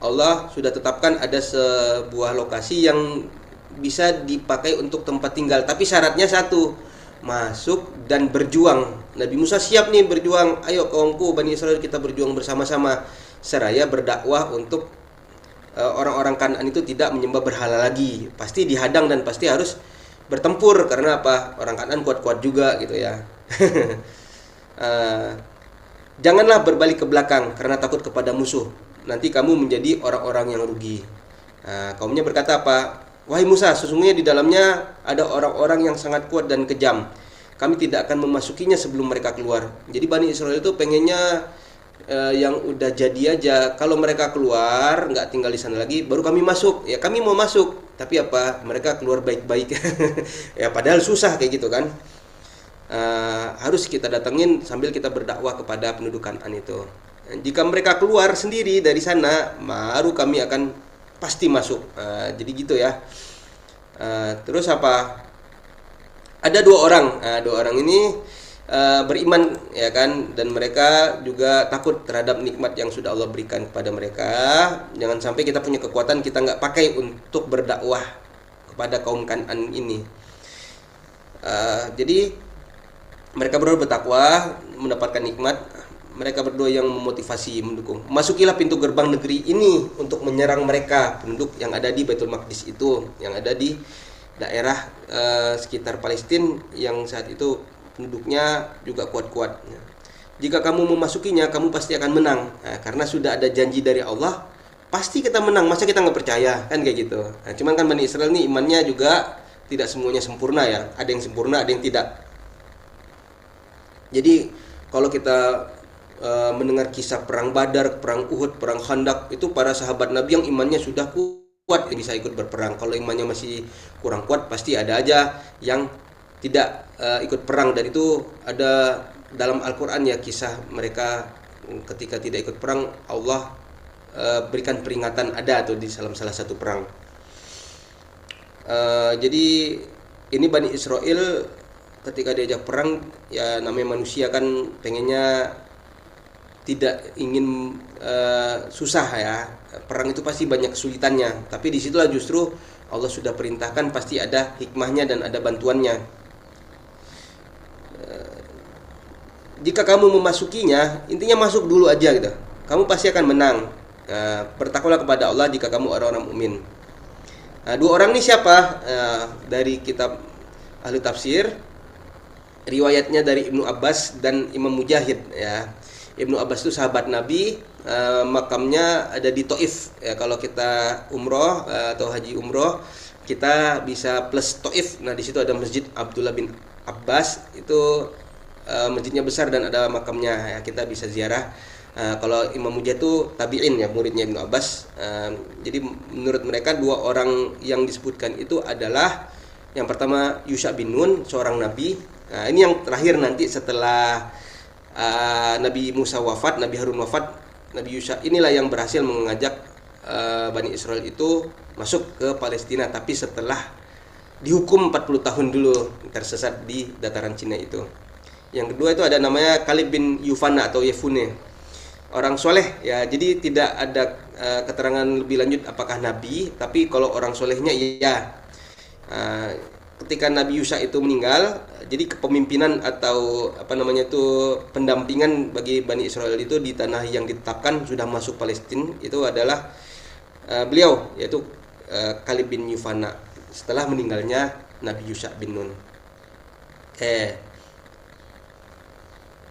Allah sudah tetapkan ada sebuah lokasi yang bisa dipakai untuk tempat tinggal, tapi syaratnya satu, masuk dan berjuang. Nabi Musa siap nih berjuang, ayo kaumku Bani Israel kita berjuang bersama-sama, seraya berdakwah untuk orang-orang Kan'an itu tidak menyembah berhala lagi. Pasti dihadang dan pasti harus bertempur, karena apa? Orang Kan'an kuat-kuat juga gitu ya. Janganlah berbalik ke belakang karena takut kepada musuh, nanti kamu menjadi orang-orang yang rugi. Kaumnya berkata apa? Wahai Musa, sesungguhnya di dalamnya ada orang-orang yang sangat kuat dan kejam. Kami tidak akan memasukinya sebelum mereka keluar. Jadi Bani Israel itu pengennya yang udah jadi aja. Kalau mereka keluar, nggak tinggal di sana lagi, baru kami masuk. Ya kami mau masuk, tapi apa? Mereka keluar baik-baik. Ya padahal susah kayak gitu kan. Harus kita datengin sambil kita berdakwah kepada penduduk Kan'an itu. Jika mereka keluar sendiri dari sana, baru kami akan pasti masuk. Jadi gitu ya. Terus apa? Ada dua orang ini beriman ya kan, dan mereka juga takut terhadap nikmat yang sudah Allah berikan kepada mereka. Jangan sampai kita punya kekuatan kita nggak pakai untuk berdakwah kepada kaum Kan'an ini. Jadi mereka berdua bertakwa, mendapatkan nikmat. Mereka berdua yang memotivasi, mendukung. Masukilah pintu gerbang negeri ini untuk menyerang mereka, penduduk yang ada di Baitul Maqdis itu, yang ada di daerah sekitar Palestina yang saat itu penduduknya juga kuat-kuat. Jika kamu memasukinya, kamu pasti akan menang. Karena sudah ada janji dari Allah, pasti kita menang. Masa kita nggak percaya? Kan kayak gitu. Cuman kan Bani Israel ini imannya juga tidak semuanya sempurna ya. Ada yang sempurna, ada yang tidak. Jadi kalau kita mendengar kisah perang Badar, perang Uhud, perang Khandaq, itu para sahabat Nabi yang imannya sudah kuat bisa ikut berperang. Kalau imannya masih kurang kuat, pasti ada aja yang tidak ikut perang. Dan itu ada dalam Al-Quran ya, kisah mereka ketika tidak ikut perang, Allah berikan peringatan, ada tuh di dalam salah satu perang. Jadi ini Bani Israel ketika diajak perang, ya namanya manusia kan pengennya tidak ingin susah ya. Perang itu pasti banyak kesulitannya, tapi disitulah justru Allah sudah perintahkan, pasti ada hikmahnya dan ada bantuannya. Jika kamu memasukinya, intinya masuk dulu aja gitu, kamu pasti akan menang. Bertakwalah kepada Allah jika kamu orang-orang mukmin. Dua orang ini siapa? Dari kitab ahli tafsir, riwayatnya dari Ibnu Abbas dan Imam Mujahid ya. Ibnu Abbas itu sahabat Nabi, makamnya ada di Taif. Ya, kalau kita umroh atau haji umroh, kita bisa plus Taif. Nah, di situ ada Masjid Abdullah bin Abbas, itu masjidnya besar dan ada makamnya. Ya, kita bisa ziarah. Kalau Imam Mujahid itu tabi'in ya, muridnya Ibnu Abbas. Jadi menurut mereka dua orang yang disebutkan itu adalah yang pertama Yusha bin Nun, seorang nabi. Nah, ini yang terakhir nanti setelah Nabi Musa wafat, Nabi Harun wafat, Nabi Yusha inilah yang berhasil mengajak Bani Israel itu masuk ke Palestina, tapi setelah dihukum 40 tahun dulu tersesat di dataran Cina itu. Yang kedua itu ada namanya Kalib bin Yufana atau Yefune, orang soleh ya. Jadi tidak ada keterangan lebih lanjut apakah nabi, tapi kalau orang solehnya iya. Ketika Nabi Yusha itu meninggal, jadi kepemimpinan atau pendampingan bagi Bani Israel itu di tanah yang ditetapkan sudah masuk Palestina itu adalah beliau, yaitu Kalib bin Yufana setelah meninggalnya Nabi Yusha bin Nun.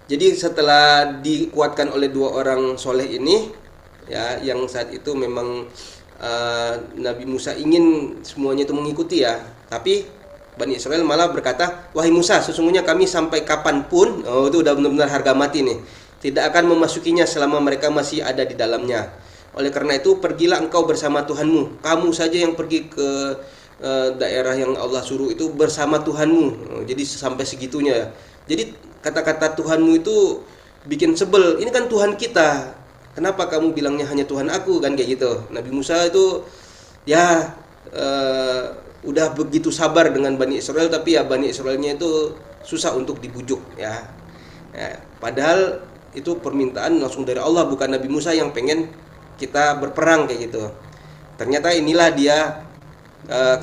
Jadi setelah dikuatkan oleh dua orang soleh ini, ya, yang saat itu memang Nabi Musa ingin semuanya itu mengikuti ya, tapi Bani Israel malah berkata, wahai Musa, sesungguhnya kami sampai kapanpun, oh itu udah benar-benar harga mati nih, tidak akan memasukinya selama mereka masih ada di dalamnya. Oleh karena itu, pergilah engkau bersama Tuhanmu. Kamu saja yang pergi ke daerah yang Allah suruh itu bersama Tuhanmu. Jadi sampai segitunya. Jadi kata-kata Tuhanmu itu bikin sebel. Ini kan Tuhan kita. Kenapa kamu bilangnya hanya Tuhan aku, kan kayak gitu. Nabi Musa itu ya udah begitu sabar dengan Bani Israel, tapi ya Bani Israelnya itu susah untuk dibujuk ya. Padahal itu permintaan langsung dari Allah, bukan Nabi Musa yang pengen kita berperang kayak gitu. Ternyata inilah dia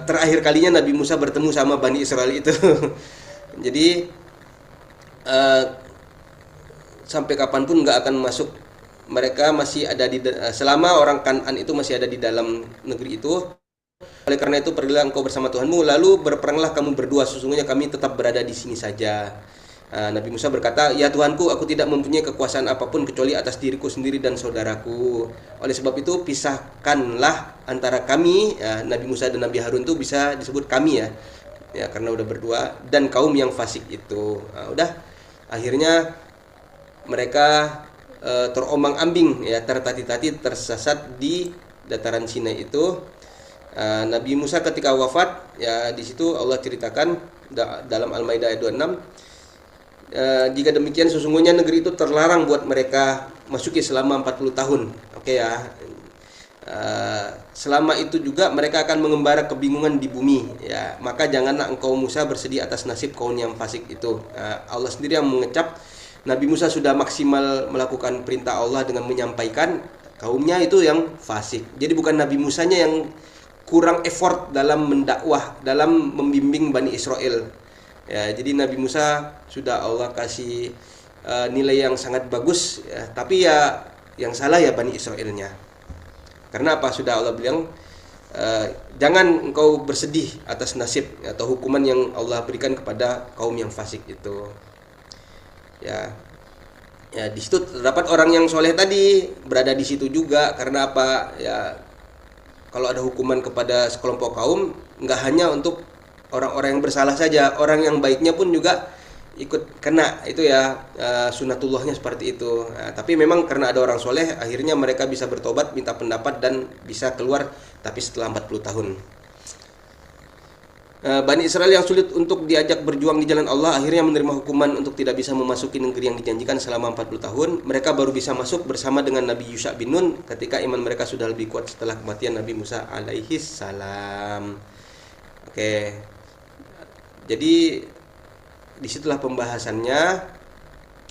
terakhir kalinya Nabi Musa bertemu sama Bani Israel itu. Jadi sampai kapanpun nggak akan masuk, mereka masih ada di selama orang Kan'an itu masih ada di dalam negeri itu. Oleh karena itu, pergilah engkau bersama Tuhanmu, lalu berperanglah kamu berdua, sesungguhnya kami tetap berada di sini saja. Nabi Musa berkata, ya Tuhanku, aku tidak mempunyai kekuasaan apapun kecuali atas diriku sendiri dan saudaraku. Oleh sebab itu, pisahkanlah antara kami, ya, Nabi Musa dan Nabi Harun itu bisa disebut kami ya karena udah berdua, dan kaum yang fasik itu. Udah, akhirnya mereka terombang-ambing ya, tertati-tati, tersesat di dataran Sinai itu. Nabi Musa ketika wafat ya, di situ Allah ceritakan dalam Al-Maidah ayat 26, jika demikian sesungguhnya negeri itu terlarang buat mereka masuki selama 40 tahun. Oke ya. Selama itu juga mereka akan mengembara kebingungan di bumi ya. Maka janganlah engkau Musa bersedih atas nasib kaum yang fasik itu. Allah sendiri yang mengecap Nabi Musa sudah maksimal melakukan perintah Allah dengan menyampaikan, kaumnya itu yang fasik. Jadi bukan Nabi Musanya yang kurang effort dalam mendakwah, dalam membimbing Bani Israel. Ya, jadi Nabi Musa sudah Allah kasih nilai yang sangat bagus ya, tapi ya yang salah ya Bani Israelnya. Karena apa? Sudah Allah bilang, jangan engkau bersedih atas nasib atau hukuman yang Allah berikan kepada kaum yang fasik itu. Ya, di situ terdapat orang yang soleh tadi berada di situ juga. Karena apa? Ya, kalau ada hukuman kepada sekelompok kaum, nggak hanya untuk orang-orang yang bersalah saja, orang yang baiknya pun juga ikut kena. Itu ya, sunatullahnya seperti itu. Tapi memang karena ada orang soleh, akhirnya mereka bisa bertobat, minta pendapat, dan bisa keluar, tapi setelah 40 tahun. Bani Israel yang sulit untuk diajak berjuang di jalan Allah akhirnya menerima hukuman untuk tidak bisa memasuki negeri yang dijanjikan selama 40 tahun. Mereka baru bisa masuk bersama dengan Nabi Yusha bin Nun ketika iman mereka sudah lebih kuat setelah kematian Nabi Musa alaihi salam. Oke. Jadi disitulah pembahasannya.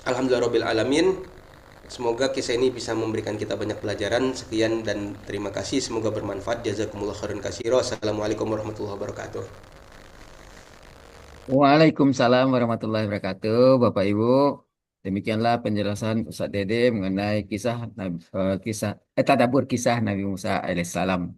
Alhamdulillahirabbil alamin. Semoga kisah ini bisa memberikan kita banyak pelajaran. Sekian dan terima kasih, semoga bermanfaat. Jazakumullah khairan katsira. Assalamualaikum warahmatullahi wabarakatuh. Waalaikumsalam warahmatullahi wabarakatuh, Bapak Ibu. Demikianlah penjelasan Ustadz Dede mengenai kisah tadabbur kisah Nabi Musa alaihissalam.